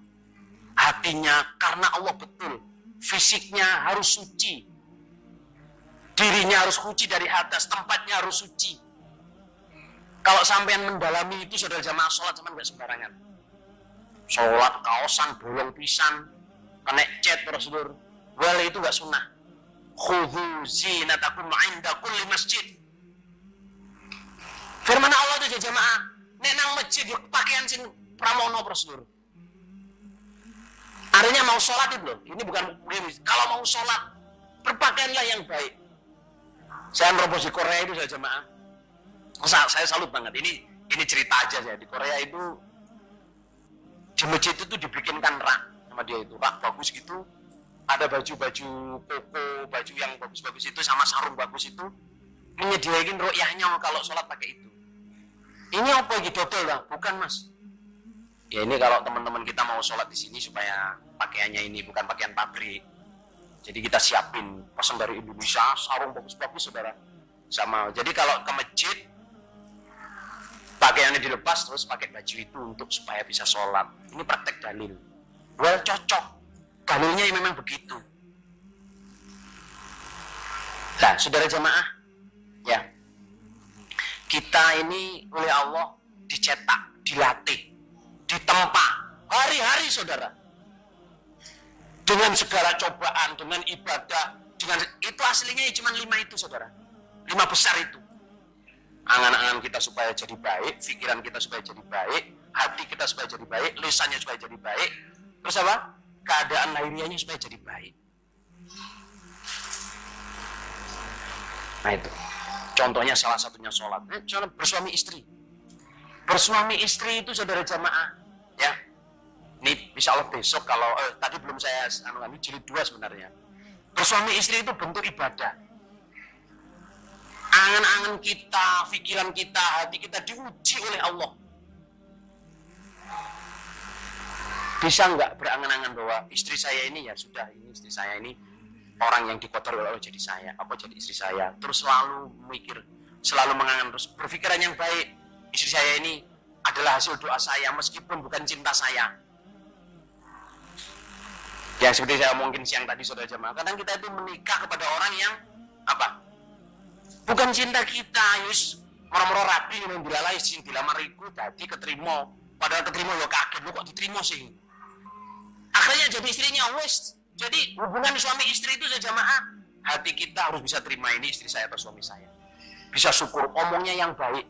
Hatinya karena Allah betul. Fisiknya harus suci. Dirinya harus suci dari hadas, tempatnya harus suci. Kalau sampean mendalami itu saudara jamaah, sholat sama nggak sembarangan. Sholat kaosan, bolong pisan, kena cat Rasulullah. Well itu nggak sunnah. Khudhu zinatakum 'inda kulli masjid. Firman Allah itu jamaah, nek nang masjid pakaian sing pramono Rasulullah. Artinya mau sholat itu loh, ini bukan kalau mau sholat berpakaianlah yang baik. Saya merobos di Korea itu saja jamaah. Saya salut banget. Ini cerita aja ya. Di Korea itu di masjid itu dibikinkan rak sama dia itu, rak bagus gitu. Ada baju-baju koko, baju yang bagus-bagus itu sama sarung bagus itu, menyediakan ru'yahnya kalau sholat pakai itu. Ini apa gitu dodol lah? Bukan mas. Ya ini kalau teman-teman kita mau sholat di sini supaya pakaiannya ini bukan pakaian pabrik. Jadi kita siapin pesan dari Indonesia, sarung bagus-bagus saudara. Sama. Jadi kalau ke masjid pakaiannya dilepas terus pakai baju itu untuk supaya bisa sholat. Ini praktek dalil. Well cocok. Dalilnya memang begitu. Nah, saudara jamaah, ya kita ini oleh Allah dicetak, dilatih, ditempa hari-hari saudara. Dengan segala cobaan, dengan ibadah, dengan itu aslinya cuma 5 itu saudara. 5 besar itu. Angan-angan kita supaya jadi baik, pikiran kita supaya jadi baik, hati kita supaya jadi baik, lisannya supaya jadi baik. Terus apa? Keadaan lahiriahnya supaya jadi baik. Nah itu. Contohnya salah satunya sholat. Bersuami istri. Bersuami istri itu saudara jamaah. Ya. Ini insya Allah besok kalau tadi belum saya ini jilid 2 sebenarnya. Bersuami istri itu bentuk ibadah. Angan-angan kita, pikiran kita, hati kita diuji oleh Allah. Bisa nggak berangan-angan bahwa istri saya ini ya sudah, ini istri saya ini orang yang dikotori oleh Allah jadi saya, apa jadi istri saya. Terus selalu mikir, selalu mengangan, terus berpikiran yang baik. Istri saya ini adalah hasil doa saya meskipun bukan cinta saya. Ya seperti saya mungkin siang tadi saudara jemaah, kadang kita itu menikah kepada orang yang apa? Bukan cinta kita, yus moro-moro rapi yang dilalai sing dilamariku tadi keterima, padahal keterima lo kaget lo kok diterima sih. Akhirnya jadi istrinya wes. Jadi hubungan suami istri itu saja jamaah, hati kita harus bisa terima ini istri saya atau suami saya. Bisa syukur, omongnya yang baik.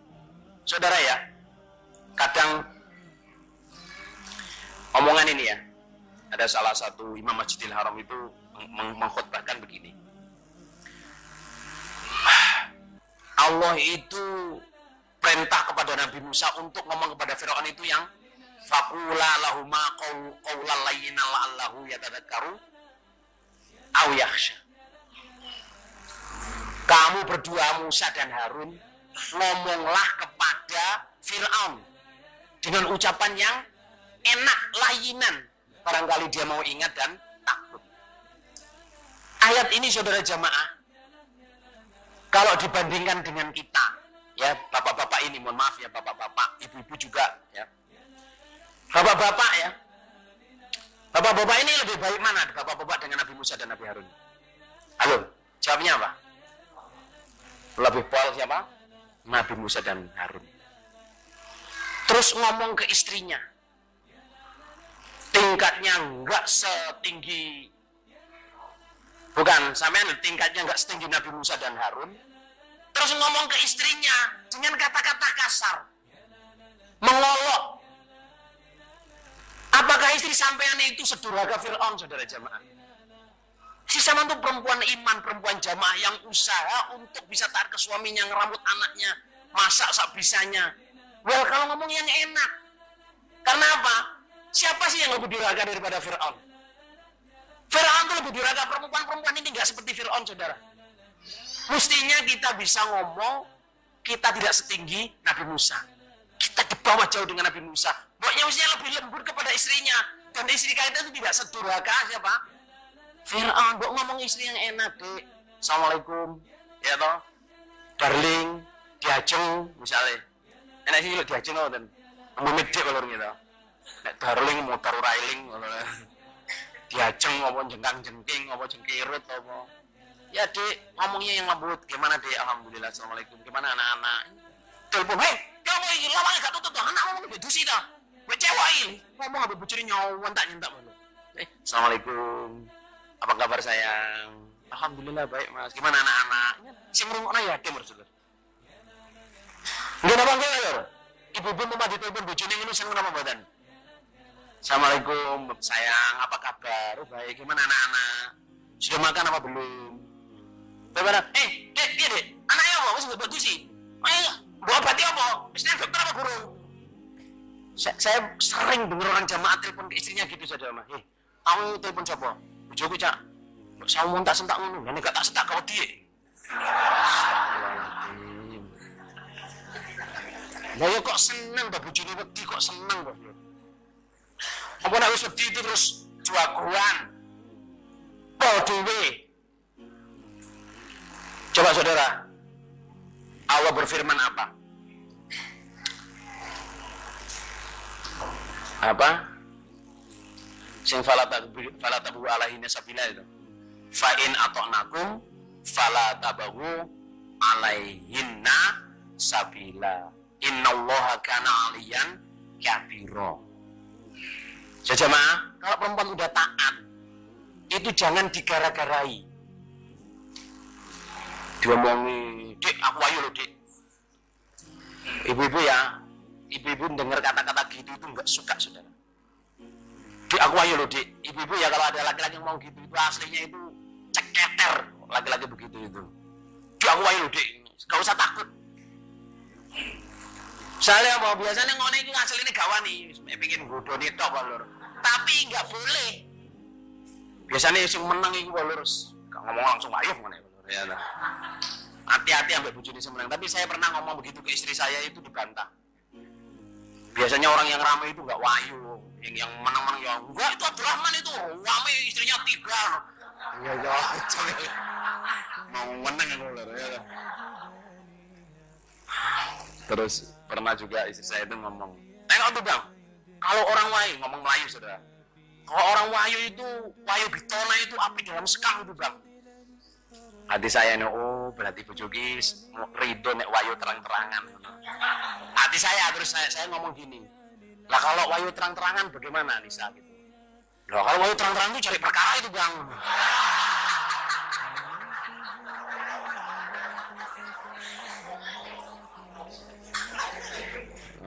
Saudara ya, kadang omongan ini ya, ada salah satu imam Masjidil Haram itu mengkhotbahkan begini. Allah itu perintah kepada Nabi Musa untuk ngomong kepada Firaun itu yang faqula lahuma qawlan layyinan la'allahu yatadzakkaru aw yakhsha. Kamu berdua Musa dan Harun ngomonglah kepada Firaun dengan ucapan yang enak, layinan, barangkali dia mau ingat dan takut. Ayat ini saudara jamaah, kalau dibandingkan dengan kita, ya bapak-bapak ini, mohon maaf ya bapak-bapak, ibu-ibu juga ya. Bapak-bapak ya. Bapak-bapak ini lebih baik mana? Bapak-bapak dengan Nabi Musa dan Nabi Harun. Halo, jawabnya apa? Lebih pol siapa? Nabi Musa dan Harun. Terus ngomong ke istrinya. Tingkatnya enggak setinggi, bukan, sampean tingkatnya enggak setinggi Nabi Musa dan Harun. Terus ngomong ke istrinya dengan kata-kata kasar, mengolok. Apakah istri sampean itu sedurhaka Fir'aun, saudara jamaah? Si sama itu perempuan iman, perempuan jamaah yang usaha untuk bisa taat ke suaminya, ngeramut anaknya, masak sak bisanya. Well, kalau ngomong yang enak. Karena apa? Siapa sih yang lebih durhaka daripada Fir'aun? Fir'aun itu lebih durhaka. Perempuan-perempuan ini nggak seperti Fir'aun, saudara. Mestinya kita bisa ngomong, kita tidak setinggi Nabi Musa. Kita di bawah jauh dengan Nabi Musa. Pokoknya mestinya lebih lembut kepada istrinya. Dan istri kita itu tidak sedurhaka siapa? Fir'aun. Kok ngomong istri yang enak, Dek. Assalamualaikum. Ya toh? Darling, diajeng misalnya. Enak sih kalau diajeng dan memedek kalau gitu. Nek darling motor railing diajeng apa jengkang-jengking apa jengkirut apa. Ya, Dek, ngomongnya yang lembut. Gimana, Dek? Alhamdulillah. Assalamualaikum. Gimana anak-anak? Telepon, hei, kamu ini lawangnya gak tutup tuh. Anak ngomong lebih dusi dah. Kecewa ini. Ngomong habis bocori nyawan tak nyentak malu. Assalamualaikum. Apa kabar sayang? Alhamdulillah baik, Mas. Gimana anak-anak? Si merungokna ya Dem Rasulullah. Nggih napa nggih lho. Ibu-ibu mau ditelepon bojone ngono sing napa mboten? Assalamualaikum sayang, apa kabar? Oh, baik. Gimana anak-anak? Sudah makan apa belum? Bagaimana? Dek, iya Dek. Anaknya apa? Wis mbok dusi. Ayo, mbok obati apa? Wis dokter apa guru? Saya sering dengar orang jamaah telepon ke istrinya gitu saja, Mas. Kamu telepon siapa? Bojoku, Cak. Mbok sawu tak sentak ngono. Lah nek gak tak sentak kau die. Lah yo kok seneng mbak bojone wedi kok seneng kok. Apa nek wis wedi itu terus jagoan. Pol dhewe. Coba saudara. Allah berfirman apa? Apa? Sing fala tabu alaihi sabila itu. Fa in ata'nakum fala tabu alaihinna sabila. Innallaha kana aliyan kabira. Jemaah, kalau perempuan udah taat, itu jangan digara-garai. Diomongi, Dek, aku ayo loh, Dek. Ibu-ibu ya, ibu-ibu dengar kata-kata gitu itu nggak suka, saudara. Dek, aku ayo loh, Dek. Ibu-ibu ya kalau ada laki-laki yang mau gitu, itu aslinya itu ceketer, laki-laki begitu itu. Dek, aku ayo loh, Dek. Gak usah takut. Soalnya apa? Biasanya ngono itu asli ini gawan nih, bikin godoni tok lur. Tapi nggak boleh. Biasanya yang menang itu lur, ngomong langsung ayo ngono ya. Hati-hati sampai bojone semenang. Tapi saya pernah ngomong begitu ke istri saya itu dibantah. Biasanya orang yang ramai itu nggak wayu, yang menang-menang ya enggak, itu Abdurrahman itu ramai istrinya 3. Iya ya, mau menang lur ya. Terus pernah juga istri saya itu ngomong, tengok tuh bang, kalau orang wayu, ngomong Melayu saudara, kalau orang wayu itu, wayu bitona itu api dalam sekam itu bang. Hati saya ini, oh berarti bojoki ridho nek wayu terang-terangan. Hati saya, terus saya ngomong gini, lah kalau wayu terang-terangan bagaimana Nisa gitu? Lah kalau wayu terang-terangan itu cari perkara itu bang.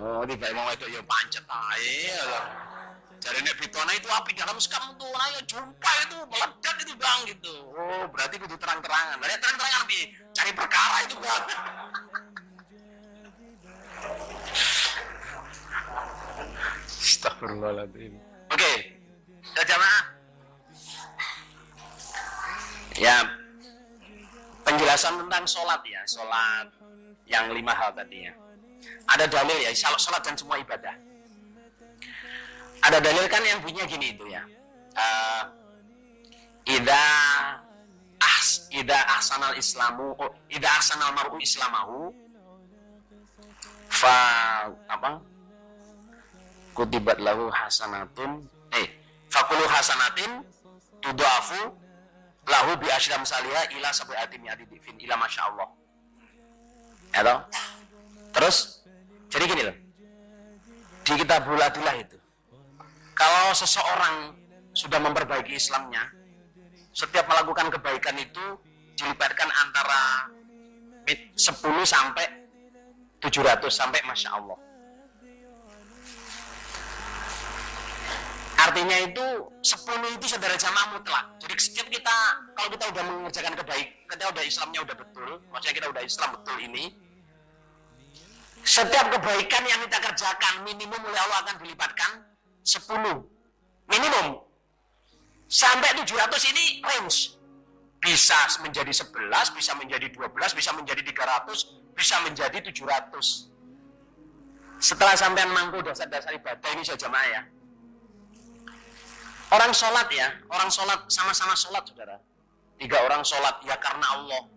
Oh, di baik mau itu ya pancet aja. Jadi nek bitona itu api dalam sekam tuh, nah ya jumpa itu meledak itu bang gitu. Oh, berarti kudu terang-terangan. Berarti terang-terangan bi cari perkara itu bang. Astagfirullahaladzim. Oke, jamaah. Ya, penjelasan tentang sholat ya, sholat yang 5 hal tadi ya. Ada dalil ya, sholat dan semua ibadah. Ada dalil kan yang bunyinya gini itu ya. Ida ahsanal islamu, ida ahsanal mar'u islamahu, fa apa? Kutibat lahu hasanatun, Fakulu hasanatin tudhafu lahu bi asyram salihah ila sab'ati mi'ati dhifin ila masyaallah. Ya toh? Terus jadi gini loh. Di kitabul adilah itu. Kalau seseorang sudah memperbaiki Islamnya, setiap melakukan kebaikan itu dilipatkan antara 10 sampai 700 sampai Masya Allah. Artinya itu 10 itu saudara jamaah mutlak. Jadi setiap kita, kalau kita udah mengerjakan kebaikan, kita udah Islamnya udah betul, maksudnya kita udah Islam betul ini, setiap kebaikan yang kita kerjakan minimum oleh Allah akan dilipatkan 10 minimum sampai 700. Ini range, bisa menjadi 11, bisa menjadi 12, bisa menjadi 300, bisa menjadi 700. Setelah sampean mampu dasar-dasar ibadah ini saja jamaah ya. Orang sholat ya, orang sholat sama-sama sholat saudara. 3 orang sholat ya karena Allah,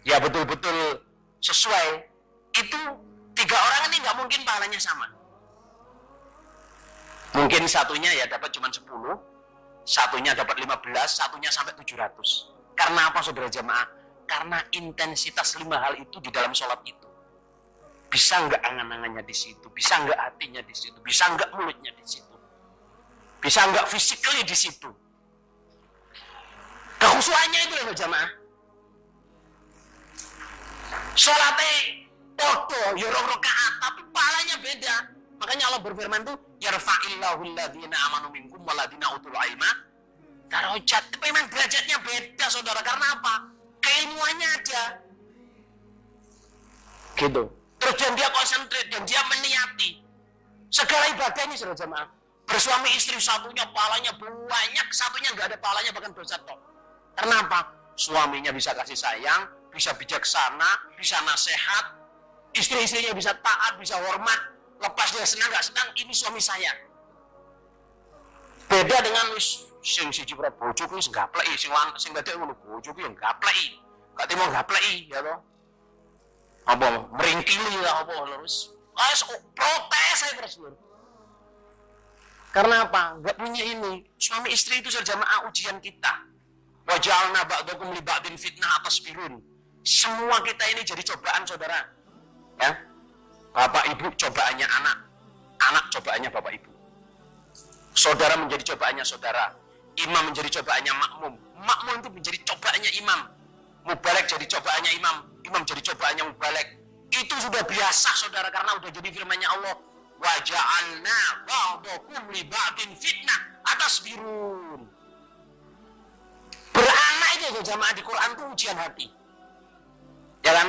ya betul-betul sesuai. Itu 3 orang ini nggak mungkin pahalanya sama. Mungkin satunya ya dapat cuma 10, satunya dapat 15, satunya sampai 700. Karena apa saudara jamaah? Karena intensitas 5 hal itu di dalam sholat itu. Bisa nggak angan-angannya di situ, bisa nggak hatinya di situ, bisa nggak mulutnya di situ, bisa nggak physically di situ. Kehusuannya itu loh jamaah. Sholatnya podo, yorong rokaat, tapi pahalanya beda. Makanya Allah berfirman tuh, yarfa'illahu alladhina amanu minkum waladhina utul ilma darajat. Tapi memang derajatnya beda saudara. Karena apa? Keilmuannya ada. Gitu. Terus dan dia konsentrate, dan dia meniati. Segala ibadah ini saudara jamaah. Bersuami istri, satunya pahalanya banyak, satunya nggak ada pahalanya, bahkan dosa tok. Karena apa? Suaminya bisa kasih sayang, bisa bijaksana, bisa nasihat, istri-istrinya bisa taat, bisa hormat. Lepas dia senang nggak senang, ini suami saya. Beda dengan sing siji pro bojo kuwi sing gapleki, sing wedok ngono bojo kuwi gapleki. Gak timo gapleki ya toh. Apa meringkili lah apa terus. Protes saya terus lho. Karena apa? Enggak punya ini. Suami istri itu jamaah ujian kita. Wajalna ba'dakum li ba'din fitnah atas firun. Semua kita ini jadi cobaan saudara. Ya. Bapak ibu cobaannya anak, anak cobaannya bapak ibu. Saudara menjadi cobaannya saudara. Imam menjadi cobaannya makmum. Makmum itu menjadi cobaannya imam. Mubalek jadi cobaannya imam. Imam jadi cobaannya mubalek. Itu sudah biasa saudara, karena udah jadi firman-Nya Allah. Wa ja'alna ba'dakum li ba'din fitnah atas birun. Beranak itu jamaah di Quran itu ujian hati. Ya kan?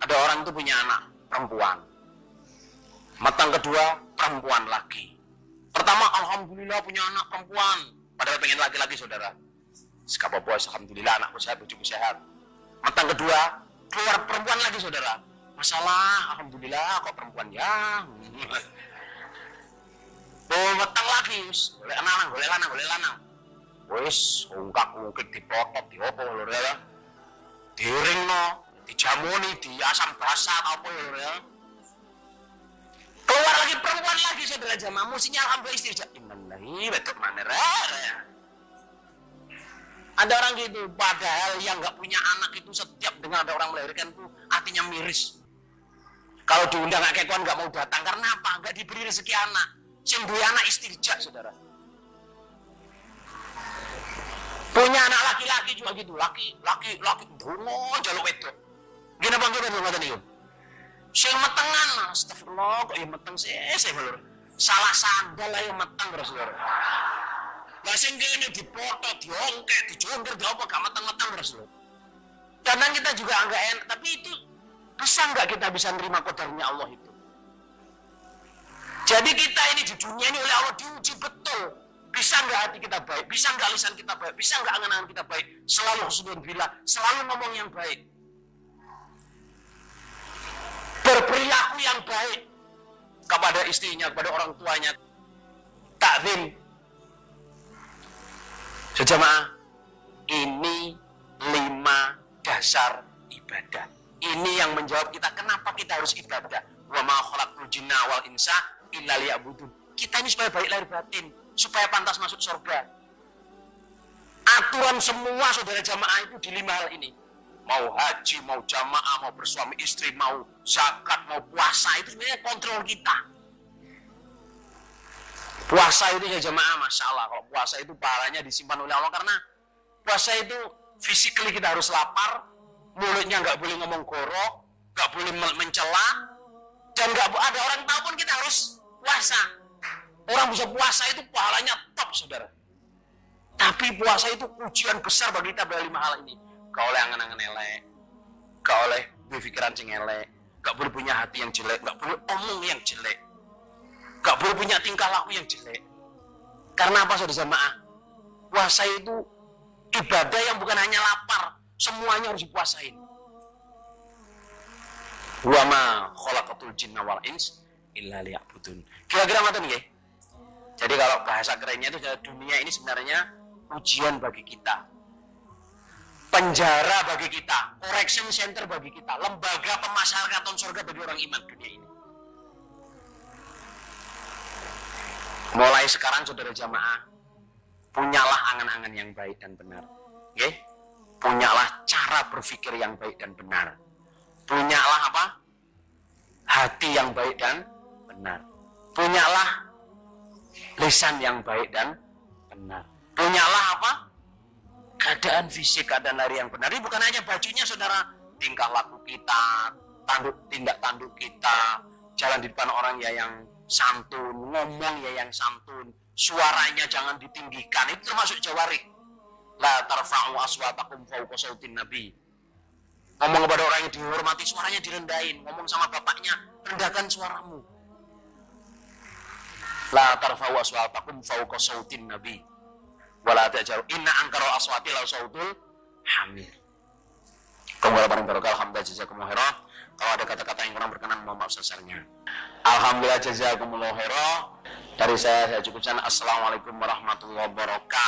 Ada orang itu punya anak perempuan. Matang kedua perempuan lagi. Pertama alhamdulillah punya anak perempuan. Padahal pengen laki-laki saudara. Sekapa bos alhamdulillah anakku sehat, bojoku sehat. Matang kedua keluar perempuan lagi saudara. Masalah alhamdulillah kok perempuan ya. Oh matang lagi, golek lanang. Wis ungkak-ungkik dipotot diopo lho ya. Diringno, dijamuni, di asam basah apa lho ya. Keluar lagi perempuan lagi saudara jamaah, musinya alhamdulillah istri innalillahi betul mana ya. Ada orang gitu, padahal yang nggak punya anak itu setiap dengar ada orang melahirkan tuh hatinya miris. Kalau diundang nggak kekuan nggak mau datang karena apa? Nggak diberi rezeki anak. Sing duwe anak istirja saudara. Punya anak laki-laki juga gitu, laki dungo jaluk wedok. Gini apa kita ngoten niku? Sing metengan, astagfirullah kok ya meteng sih lho. Salah sandal ae meteng terus lho. Lah sing kene dipoto, diongkek, dijongker, apa gak meteng-meteng terus lho. Kadang kita juga enggak enak, tapi itu bisa enggak kita bisa nerima qadarnya Allah itu. Jadi kita ini di dunia ini oleh Allah diuji betul. Bisa enggak hati kita baik, bisa enggak lisan kita baik, bisa enggak angan-angan kita baik. Selalu husnuzon, selalu ngomong yang baik. Berperilaku yang baik kepada istrinya, kepada orang tuanya. Takzim. Sejamaah, ini 5 dasar ibadah. Ini yang menjawab kita kenapa kita harus ibadah. Wa ma khalaqtul jinna wal insa illa liya'budun. Kita ini supaya baik lahir batin. supaya pantas masuk surga. Aturan semua saudara jamaah itu di 5 hal ini. Mau haji, mau jamaah, mau bersuami istri, mau zakat, mau puasa, itu sebenarnya kontrol kita. Puasa itu ya jamaah, Masya Allah. Kalau puasa itu pahalanya disimpan oleh Allah, karena puasa itu physically kita harus lapar, mulutnya nggak boleh ngomong gorok, nggak boleh mencela, dan nggak ada orang tahu pun kita harus puasa. Orang bisa puasa itu pahalanya top, saudara. Tapi puasa itu ujian besar bagi kita dari 5 hal ini. Gak oleh angan-angan elek, gak oleh berpikiran sing elek, gak boleh punya hati yang jelek, gak boleh omong yang jelek, gak boleh punya tingkah laku yang jelek. Karena apa saudara jamaah? Puasa itu ibadah yang bukan hanya lapar, semuanya harus dipuasain. Wa ma khalaqatul jinna wal ins illa liya'budun. Kira-kira ngoten nggih? Jadi kalau bahasa kerennya itu dunia ini sebenarnya ujian bagi kita. Penjara bagi kita, correction center bagi kita, lembaga pemasyarakatan surga bagi orang iman dunia ini. Mulai sekarang saudara jamaah, punyalah angan-angan yang baik dan benar. Okay? Punyalah cara berpikir yang baik dan benar. Punyalah apa? Hati yang baik dan benar. Punyalah lisan yang baik dan benar. Punyalah apa? Keadaan fisik, keadaan lahir yang benar. Ini bukan hanya bajunya saudara, tingkah laku kita, tindak tanduk kita, jalan di depan orang ya yang santun, ngomong ya yang santun, suaranya jangan ditinggikan, itu termasuk jawarih. La tarfa'u aswatakum fawqa sautin nabi. Ngomong kepada orang yang dihormati, suaranya direndahin. Ngomong sama bapaknya, rendahkan suaramu. La tarfa'u aswatakum fawqa sautin nabi. Wala ta'jaru inna ankara aswati la sautul hamir. Kembali paling barokah, alhamdulillah jazakumullah khairan. Kalau ada kata-kata yang kurang berkenan, mohon maaf sebesarnya. Alhamdulillah jazakumullah khairan. Dari saya cukupkan. Assalamualaikum warahmatullahi wabarakatuh.